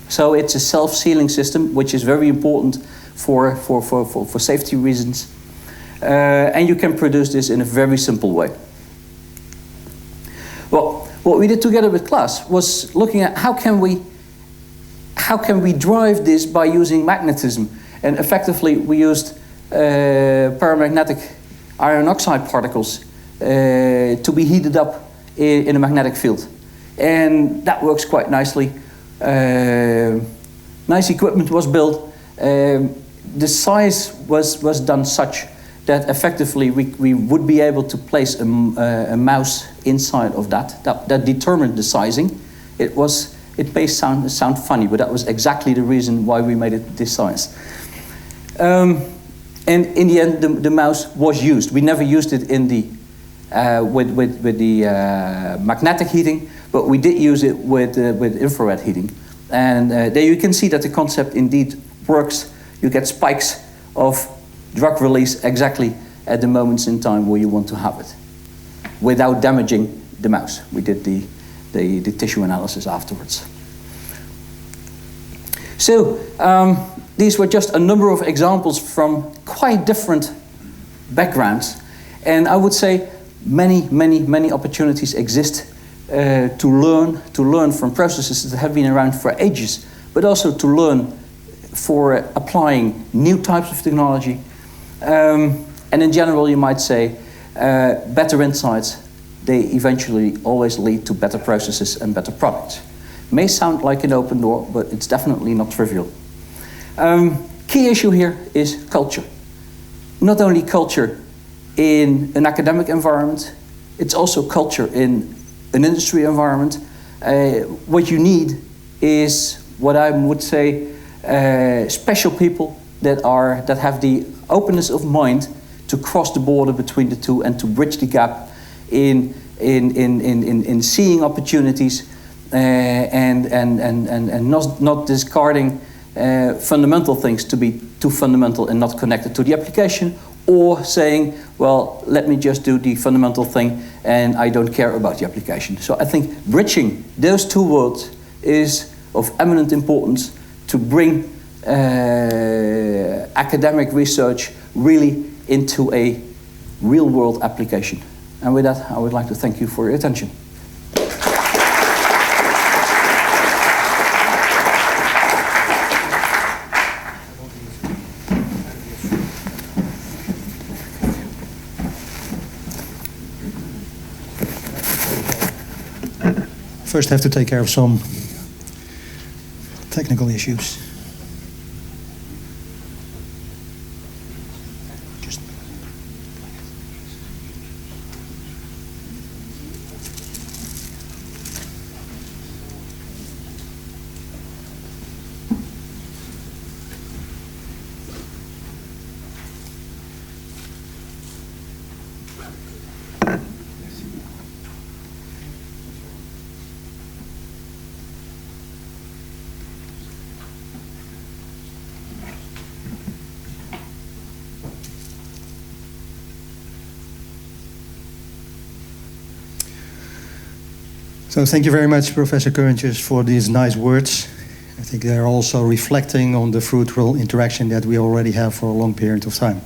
So it's a self-sealing system, which is very important for safety reasons, and you can produce this in a very simple way. Well, what we did together with Klaas was looking at how can we drive this by using magnetism, and effectively we used paramagnetic iron oxide particles to be heated up in a magnetic field, and that works quite nicely. Nice equipment was built. The size was done such that effectively we would be able to place a mouse inside of that determined the sizing. It may sound funny, but that was exactly the reason why we made it this size. And in the end, the mouse was used. We never used it in the with the magnetic heating, but we did use it with infrared heating. And there you can see that the concept indeed works. You get spikes of drug release exactly at the moments in time where you want to have it, without damaging the mouse. We did the tissue analysis afterwards. So these were just a number of examples from quite different backgrounds, and I would say many opportunities exist to learn from processes that have been around for ages, but also to learn for applying new types of technology. And in general, you might say, better insights, they eventually always lead to better processes and better products. May sound like an open door, but it's definitely not trivial. Key issue here is culture. Not only culture in an academic environment, it's also culture in an industry environment. What you need is what I would say special people that have the openness of mind to cross the border between the two and to bridge the gap in seeing opportunities and not discarding fundamental things to be too fundamental and not connected to the application, or saying, well, let me just do the fundamental thing and I don't care about the application. So I think bridging those two worlds is of eminent importance to bring academic research really into a real-world application. And with that, I would like to thank you for your attention. First, have to take care of some technical issues. So thank you very much, Professor Keurentjes, for these nice words. I think they're also reflecting on the fruitful interaction that we already have for a long period of time.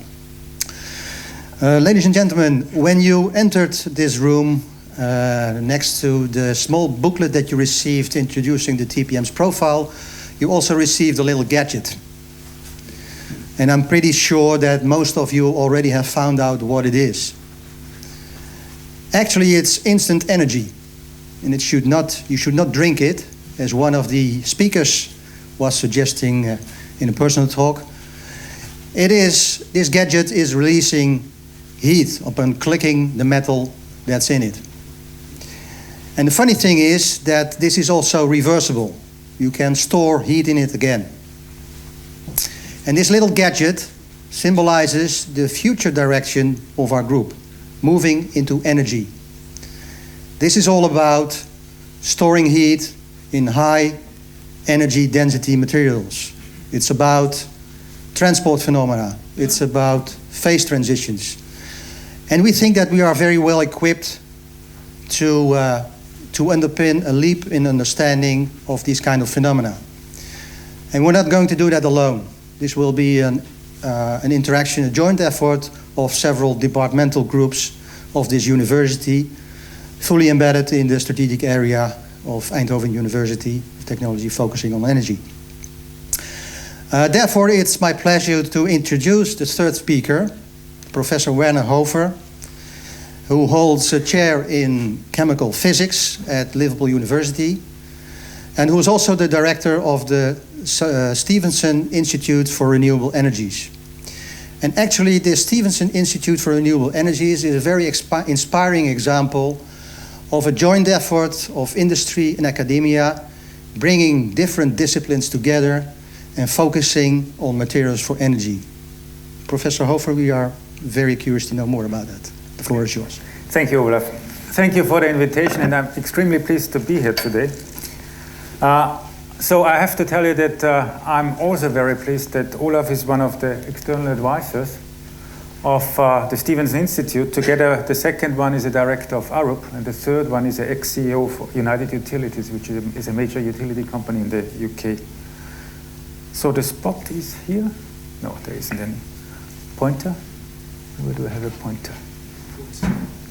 Ladies and gentlemen, when you entered this room, next to the small booklet that you received introducing the TPM's profile, you also received a little gadget. And I'm pretty sure that most of you already have found out what it is. Actually, it's instant energy. And you should not drink it, as one of the speakers was suggesting in a personal talk. This gadget is releasing heat upon clicking the metal that's in it. And the funny thing is that this is also reversible. You can store heat in it again. And this little gadget symbolizes the future direction of our group, moving into energy. This is all about storing heat in high energy density materials. It's about transport phenomena. It's about phase transitions. And we think that we are very well equipped to underpin a leap in understanding of these kind of phenomena. And we're not going to do that alone. This will be an interaction, a joint effort of several departmental groups of this university, fully embedded in the strategic area of Eindhoven University of Technology, focusing on energy. Therefore, it's my pleasure to introduce the third speaker, Professor Werner Hofer, who holds a chair in chemical physics at Liverpool University, and who is also the director of the Stephenson Institute for Renewable Energies. And actually, the Stephenson Institute for Renewable Energies is a very inspiring example of a joint effort of industry and academia, bringing different disciplines together and focusing on materials for energy. Professor Hofer, we are very curious to know more about that. The floor is yours. Thank you, Olaf. Thank you for the invitation, and I'm extremely pleased to be here today. So I have to tell you that I'm also very pleased that Olaf is one of the external advisors of the Stephenson Institute. Together, the second one is a director of Arup, and the third one is an ex-CEO of United Utilities, which is a major utility company in the UK. So the spot is here? No, there isn't any. Pointer? Where do I have a pointer?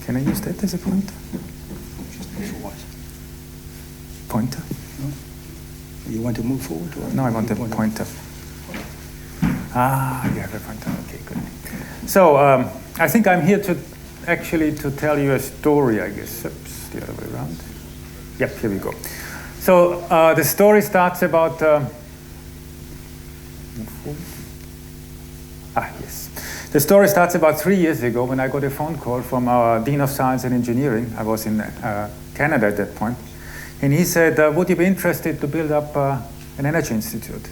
Can I use that as a pointer? Pointer? No. You want to move forward? Or no, I want a pointer. Ah, you have a pointer. Okay, good. So I think I'm here to tell you a story, I guess. Oops, the other way around. Yep, here we go. So the story starts about... yes. The story starts about 3 years ago when I got a phone call from our Dean of Science and Engineering. I was in Canada at that point. And he said, would you be interested to build up an energy institute?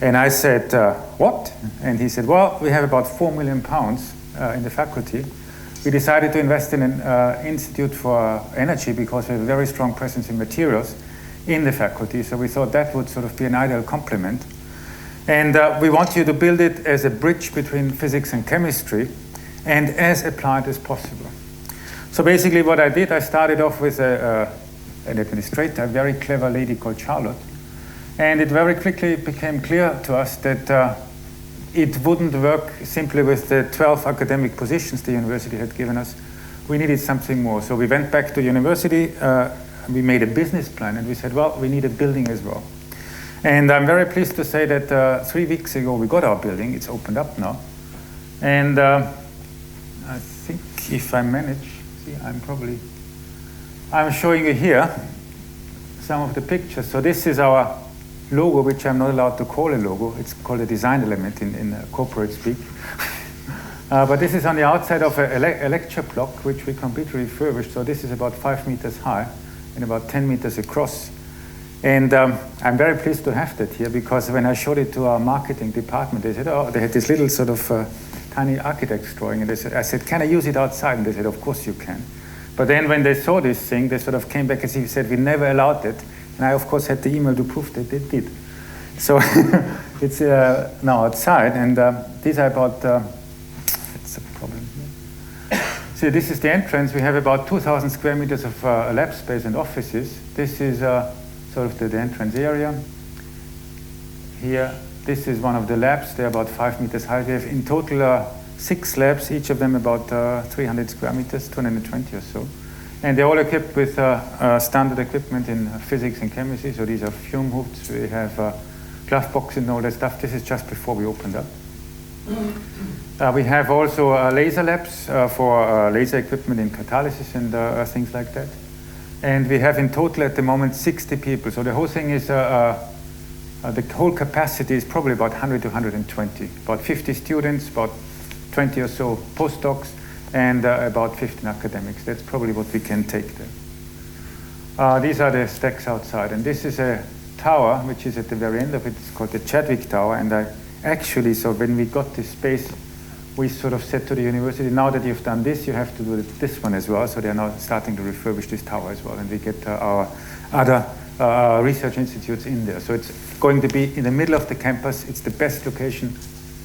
And I said, what? And he said, well, we have about £4 million in the faculty. We decided to invest in an institute for energy because we have a very strong presence in materials in the faculty. So we thought that would sort of be an ideal complement. And we want you to build it as a bridge between physics and chemistry and as applied as possible. So basically what I did, I started off with an administrator, a very clever lady called Charlotte. And it very quickly became clear to us that it wouldn't work simply with the 12 academic positions the university had given us. We needed something more. So we went back to university, we made a business plan, and we said, well, we need a building as well. And I'm very pleased to say that 3 weeks ago we got our building. It's opened up now. And I think if I manage, see, I'm showing you here some of the pictures. So this is our logo, which I'm not allowed to call a logo. It's called a design element in corporate speak. But this is on the outside of a lecture block, which we completely refurbished. So this is about 5 meters high and about 10 meters across. And I'm very pleased to have that here, because when I showed it to our marketing department, they said, oh, they had this little sort of tiny architect's drawing. And I said, can I use it outside? And they said, of course you can. But then when they saw this thing, they sort of came back and said, we never allowed it. And I, of course, had the email to prove that they did. So it's now outside. And these are about, it's a problem here. So this is the entrance. We have about 2,000 square meters of lab space and offices. This is sort of the entrance area. Here, this is one of the labs. They're about 5 meters high. We have in total 6 labs, each of them about 300 square meters, 220 or so. And they're all equipped with standard equipment in physics and chemistry. So these are fume hoods. We have glove boxes and all that stuff. This is just before we opened up. We have also laser labs for laser equipment in catalysis and things like that. And we have in total at the moment 60 people. So the whole thing is, the whole capacity is probably about 100 to 120. About 50 students, about 20 or so postdocs, and about 15 academics. That's probably what we can take there. These are the stacks outside. And this is a tower, which is at the very end of it. It's called the Chadwick Tower. And actually, so when we got this space, we sort of said to the university, now that you've done this, you have to do this one as well. So they're now starting to refurbish this tower as well. And we get our other research institutes in there. So it's going to be in the middle of the campus. It's the best location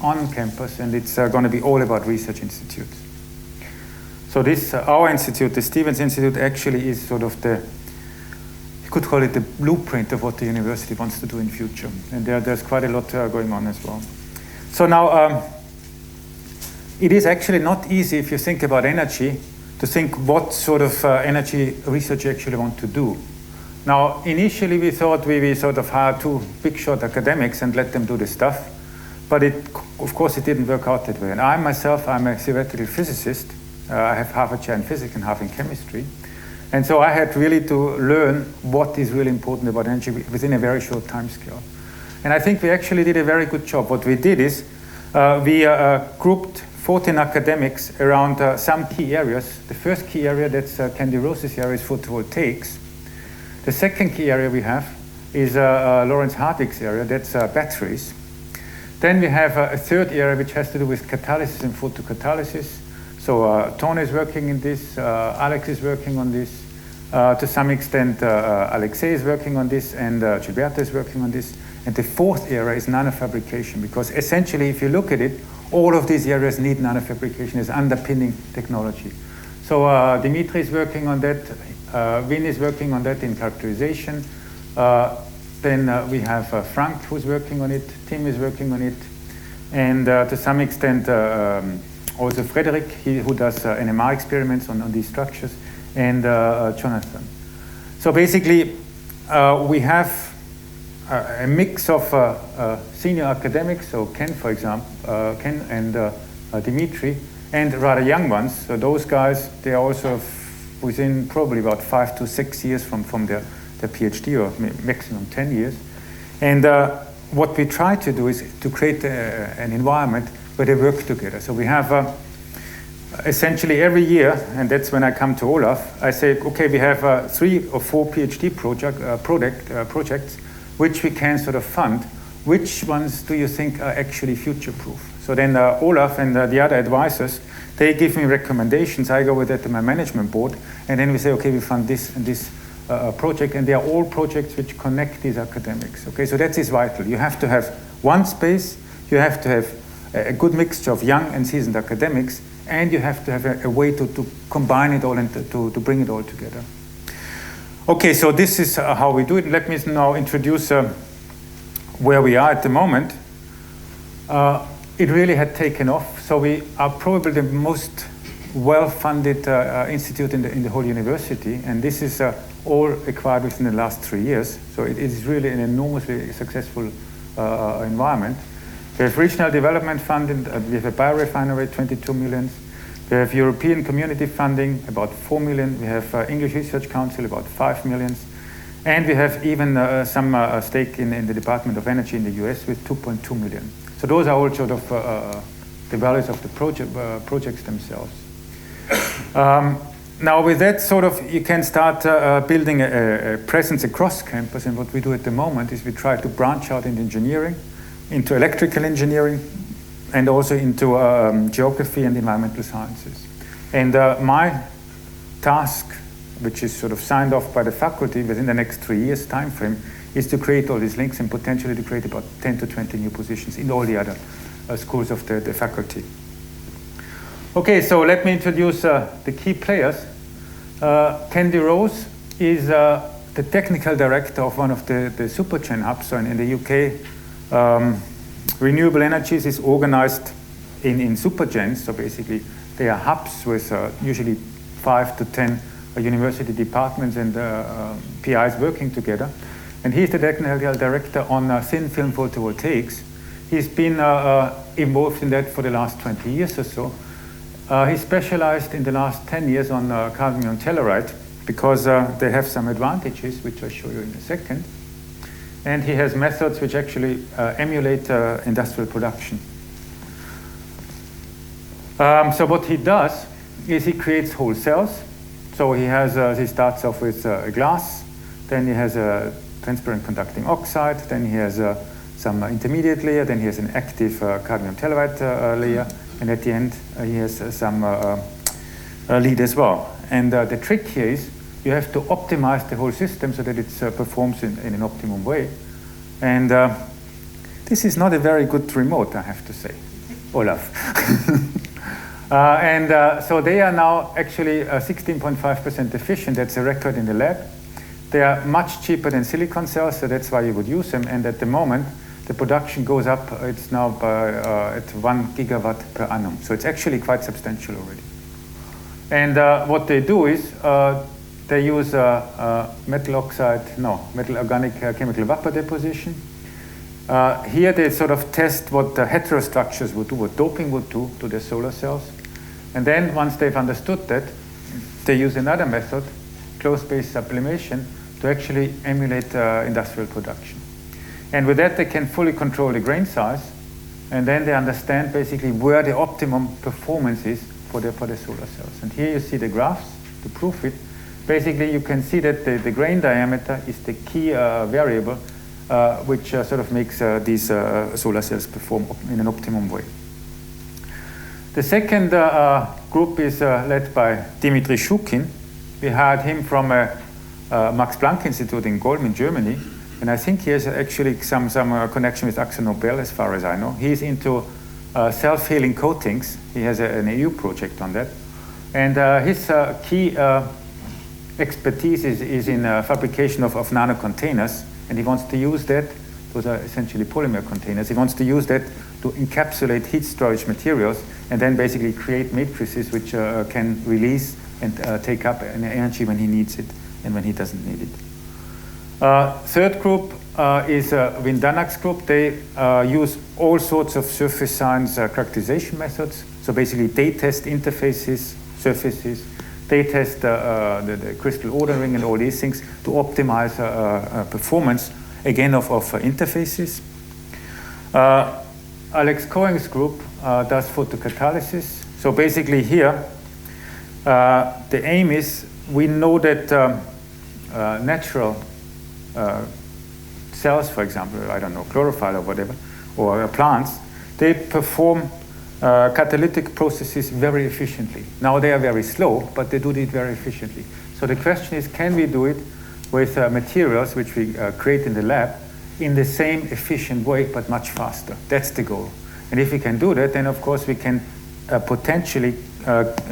on campus. And it's going to be all about research institutes. So this, our institute, the Stevens Institute, actually is sort of the, you could call it the blueprint of what the university wants to do in future. And there's quite a lot going on as well. So now, it is actually not easy if you think about energy to think what sort of energy research you actually want to do. Now, initially we thought we sort of hired 2 big shot academics and let them do the stuff. But of course, it didn't work out that way. And I myself, I'm a theoretical physicist. I have half a chair in physics and half in chemistry. And so I had really to learn what is really important about energy within a very short time scale. And I think we actually did a very good job. What we did is we grouped 14 academics around some key areas. The first key area, that's Candy Rose's area, is photovoltaics. The second key area we have is Lawrence Hardwick's area, that's batteries. Then we have a third area which has to do with catalysis and photocatalysis. So Tone is working in this, Alex is working on this. To some extent, Alexei is working on this, and Gilberto is working on this. And the fourth area is nanofabrication, because essentially, if you look at it, all of these areas need nanofabrication as underpinning technology. So Dimitri is working on that, Vin is working on that in characterization. Then we have Frank who's working on it, Tim is working on it, and to some extent, also Frederick, who does NMR experiments on these structures, and Jonathan. So basically, we have a mix of senior academics, so Ken, for example, Ken and Dimitri, and rather young ones. So those guys, they are also within probably about 5 to 6 years from their PhD, or maximum 10 years. And what we try to do is to create an environment where they work together. So we have essentially every year, and that's when I come to Olaf, I say, okay, we have 3 or 4 PhD projects which we can sort of fund. Which ones do you think are actually future-proof? So then Olaf and the other advisors, they give me recommendations. I go with that to my management board, and then we say, okay, we fund this and this project, and they are all projects which connect these academics. Okay, so that is vital. You have to have one space, you have to have a good mixture of young and seasoned academics, and you have to have a way to combine it all and to bring it all together. Okay, so this is how we do it. Let me now introduce where we are at the moment. It really had taken off, so we are probably the most well-funded institute in the whole university, and this is all acquired within the last 3 years, so it is really an enormously successful environment. We have regional development funding, we have a biorefinery, 22 million. We have European community funding, about 4 million. We have English Research Council, about 5 million. And we have even some stake in the Department of Energy in the US with 2.2 million. So those are all sort of the values of the projects themselves. Now with that sort of, you can start building a presence across campus, and what we do at the moment is we try to branch out in engineering, into electrical engineering, and also into geography and environmental sciences. And my task, which is sort of signed off by the faculty within the next 3 years time frame, is to create all these links and potentially to create about 10 to 20 new positions in all the other schools of the faculty. Okay, so let me introduce the key players. Candy Rose is the technical director of one of the supergen hubs. So in the UK, Renewable Energies is organized in supergens. So basically, they are hubs with usually 5 to 10 university departments and PIs working together. And he's the technical director on thin film photovoltaics. He's been involved in that for the last 20 years or so. He specialized in the last 10 years on cadmium telluride because they have some advantages, which I'll show you in a second. And he has methods which actually emulate industrial production. So what he does is he creates whole cells. So he starts off with glass, then he has a transparent conducting oxide, then he has some intermediate layer, then he has an active cadmium telluride layer, and at the end he has some lead as well. And the trick here is you have to optimize the whole system so that it performs in an optimum way. And this is not a very good remote, I have to say, Olaf. So they are now actually 16.5% efficient. That's a record in the lab. They are much cheaper than silicon cells, so that's why you would use them. And at the moment, the production goes up. It's now at 1 gigawatt per annum. So it's actually quite substantial already. And what they do is they use metal organic chemical vapor deposition. Here they sort of test what the heterostructures would do, what doping would do to the solar cells. And then once they've understood that, they use another method, close-space sublimation, to actually emulate industrial production. And with that, they can fully control the grain size, and then they understand basically where the optimum performance is for the solar cells. And here you see the graphs to prove it. Basically, you can see that the grain diameter is the key variable which sort of makes these solar cells perform in an optimum way. The second group is led by Dimitri Shukin. We hired him from Max Planck Institute in Golm in Germany, and I think he has actually some connection with AkzoNobel as far as I know. He's into self-healing coatings. He has an EU project on that. And his key expertise is in fabrication of nano containers, and he wants to use that. Those are essentially polymer containers. He wants to use that to encapsulate heat storage materials and then basically create matrices which can release and take up an energy when he needs it and when he doesn't need it. Third group is Wim Danak's group. They use all sorts of surface science characterization methods. So basically they test interfaces, surfaces. They test the crystal ordering and all these things to optimize performance, again, of interfaces. Alex Cohen's group does photocatalysis. So basically here, the aim is, we know that natural cells, for example, I don't know, chlorophyll or whatever, or plants, they perform catalytic processes very efficiently. Now they are very slow, but they do it very efficiently. So the question is, can we do it with materials which we create in the lab in the same efficient way, but much faster? That's the goal. And if we can do that, then of course we can potentially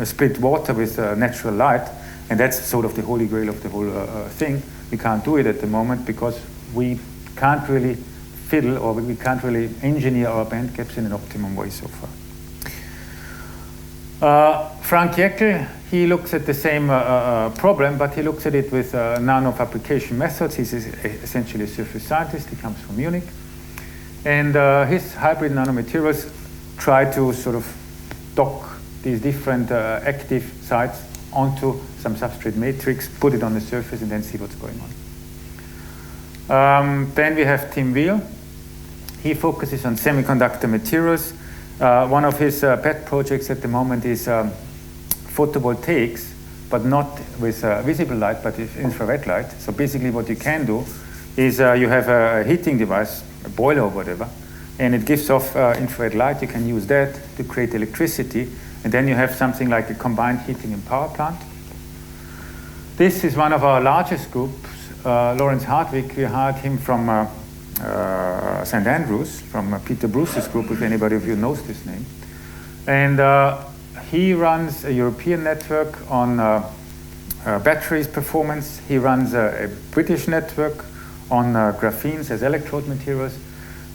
split water with natural light, and that's sort of the holy grail of the whole thing. We can't do it at the moment because we can't really fiddle, or we can't really engineer our band gaps in an optimum way so far. Frank Jäckel, he looks at the same problem, but he looks at it with nanofabrication methods. He's essentially a surface scientist. He comes from Munich. And his hybrid nanomaterials try to sort of dock these different active sites onto some substrate matrix, put it on the surface, and then see what's going on. Then we have Tim Weil. He focuses on semiconductor materials. One of his pet projects at the moment is photovoltaics, but not with visible light, but with infrared light. So basically what you can do is you have a heating device, a boiler or whatever, and it gives off infrared light. You can use that to create electricity, and then you have something like a combined heating and power plant. This is one of our largest groups, Lawrence Hardwick. We hired him from St. Andrews, from Peter Bruce's group, if anybody of you knows this name. And he runs a European network on batteries performance. He runs a British network on graphenes as electrode materials.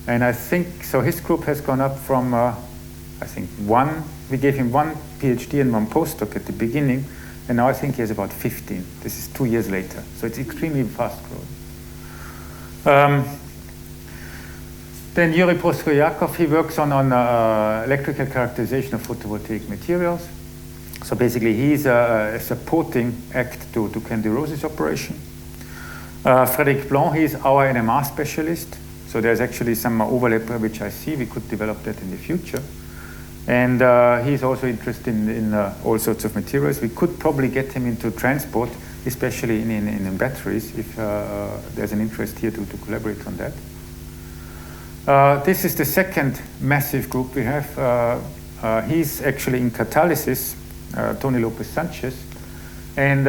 And I think, so his group has gone up from, I think we gave him 1 PhD and 1 postdoc at the beginning, and now I think he has about 15. This is 2 years later, so it's extremely fast growing. Then Yuri Proskoyakov, he works on electrical characterization of photovoltaic materials. So basically he's a supporting act to Candy Rose's operation. Frédéric Blanc, he's our NMR specialist. So there's actually some overlap which I see. We could develop that in the future. And he's also interested in all sorts of materials. We could probably get him into transport, especially in batteries, if there's an interest here to collaborate on that. This is the second massive group we have. He's actually in catalysis, Tony Lopez Sanchez. And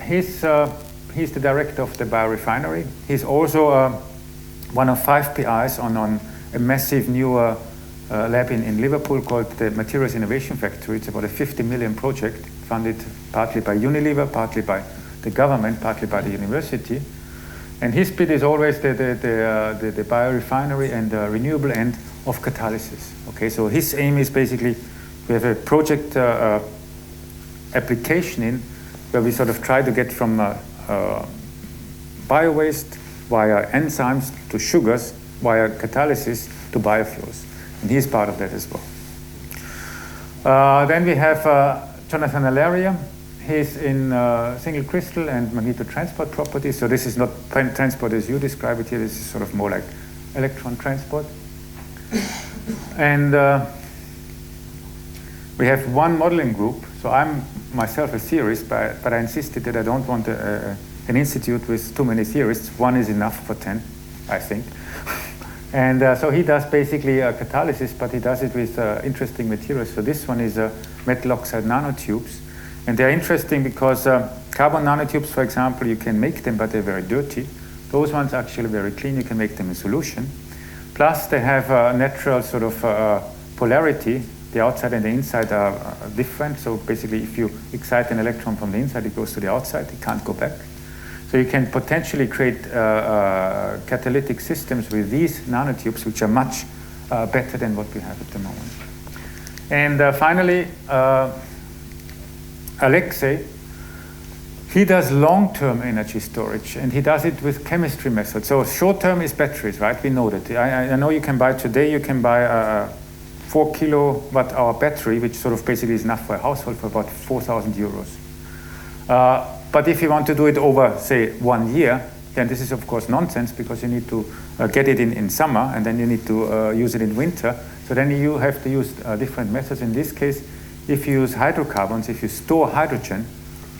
he's the director of the biorefinery. He's also one of 5 PIs on a massive new lab in Liverpool called the Materials Innovation Factory. It's about a 50 million project funded partly by Unilever, partly by the government, partly by the university. And his bit is always the biorefinery and the renewable end of catalysis. Okay, so his aim is basically, we have a project application in where we sort of try to get from bio-waste via enzymes to sugars, via catalysis to biofuels. And he's part of that as well. Then we have Jonathan Alaria. He's in single crystal and magnetotransport properties. So this is not transport as you describe it here. This is sort of more like electron transport. And we have one modeling group. So I'm myself a theorist, but I insisted that I don't want an institute with too many theorists. 1 is enough for 10, I think. And so he does basically catalysis, but he does it with interesting materials. So this one is metal oxide nanotubes. And they're interesting because carbon nanotubes, for example, you can make them, but they're very dirty. Those ones are actually very clean. You can make them in solution. Plus, they have a natural sort of polarity. The outside and the inside are different. So basically, if you excite an electron from the inside, it goes to the outside. It can't go back. So you can potentially create catalytic systems with these nanotubes, which are much better than what we have at the moment. And finally, Alexei, he does long-term energy storage, and he does it with chemistry methods. So short-term is batteries, right? We know that. I know you can buy today, you can buy a 4 kilowatt-hour battery, which sort of basically is enough for a household for about 4,000 euros. But if you want to do it over, say, 1 year, then this is, of course, nonsense, because you need to get it in summer, and then you need to use it in winter. So then you have to use different methods. In this case, if you use hydrocarbons, if you store hydrogen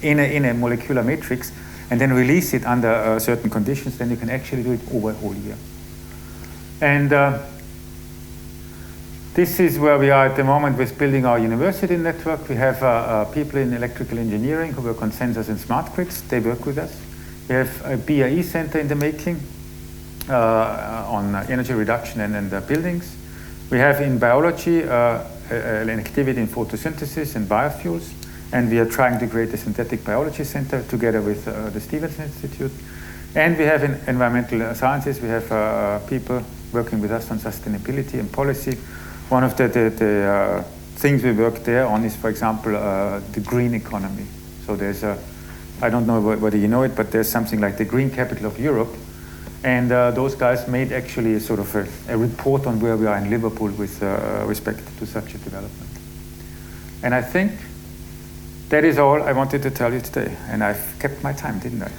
in a molecular matrix and then release it under certain conditions, then you can actually do it over a whole year. And this is where we are at the moment with building our university network. We have people in electrical engineering who work on sensors and smart grids. They work with us. We have a BAE center in the making on energy reduction and buildings. We have in biology an activity in photosynthesis and biofuels, and we are trying to create a synthetic biology center together with the Stephenson Institute. And we have in environmental sciences, we have people working with us on sustainability and policy. One of the things we work there on is, for example, the green economy. So there's I don't know whether you know it, but there's something like the Green Capital of Europe. And those guys made actually sort of a report on where we are in Liverpool with respect to such a development. And I think that is all I wanted to tell you today. And I've kept my time, didn't I?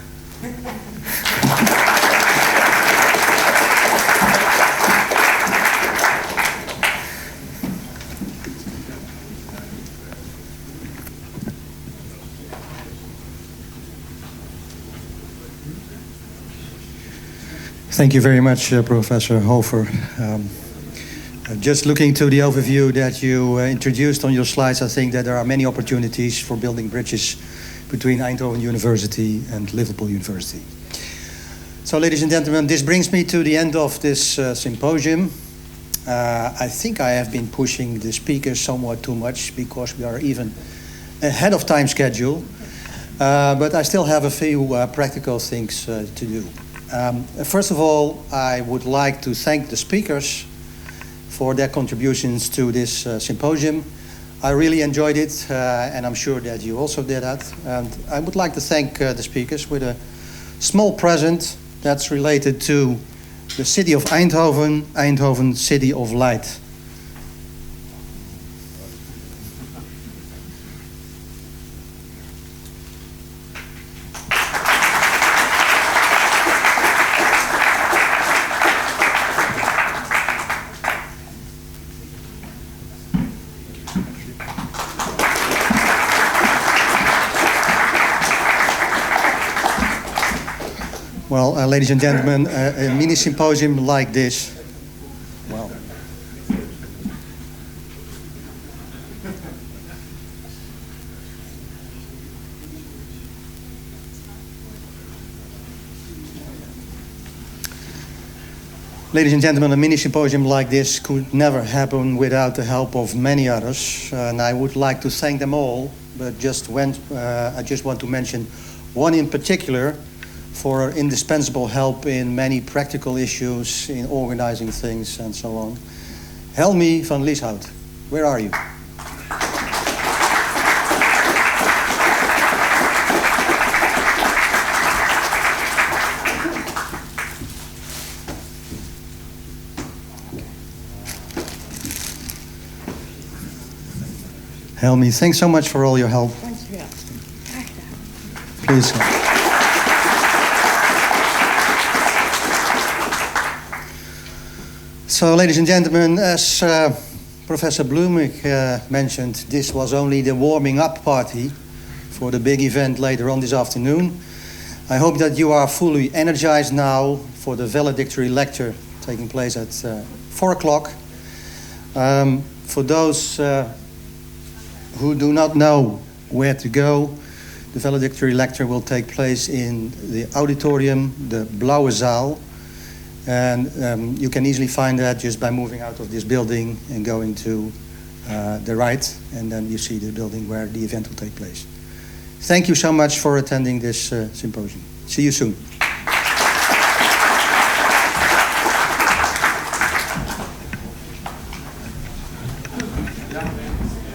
Thank you very much, Professor Hofer. Just looking to the overview that you introduced on your slides, I think that there are many opportunities for building bridges between Eindhoven University and Liverpool University. So, ladies and gentlemen, this brings me to the end of this symposium. I think I have been pushing the speakers somewhat too much because we are even ahead of time schedule. But I still have a few practical things to do. First of all, I would like to thank the speakers for their contributions to this symposium. I really enjoyed it, and I'm sure that you also did that. And I would like to thank the speakers with a small present that's related to the city of Eindhoven, Eindhoven City of Light. Well, ladies and gentlemen, a mini symposium like this, well, ladies and gentlemen, a mini symposium like this could never happen without the help of many others, and I would like to thank them all, but I just want to mention one in particular for indispensable help in many practical issues, in organizing things and so on. Helmi van Lieshout, where are you? Helmi, thanks so much for all your help. Please. So, ladies and gentlemen, as Professor Blümich mentioned, this was only the warming up party for the big event later on this afternoon. I hope that you are fully energized now for the valedictory lecture taking place at 4 o'clock. For those who do not know where to go, the valedictory lecture will take place in the auditorium, the Blauwe Zaal. And you can easily find that just by moving out of this building and going to the right, and then you see the building where the event will take place. Thank you so much for attending this symposium. See you soon.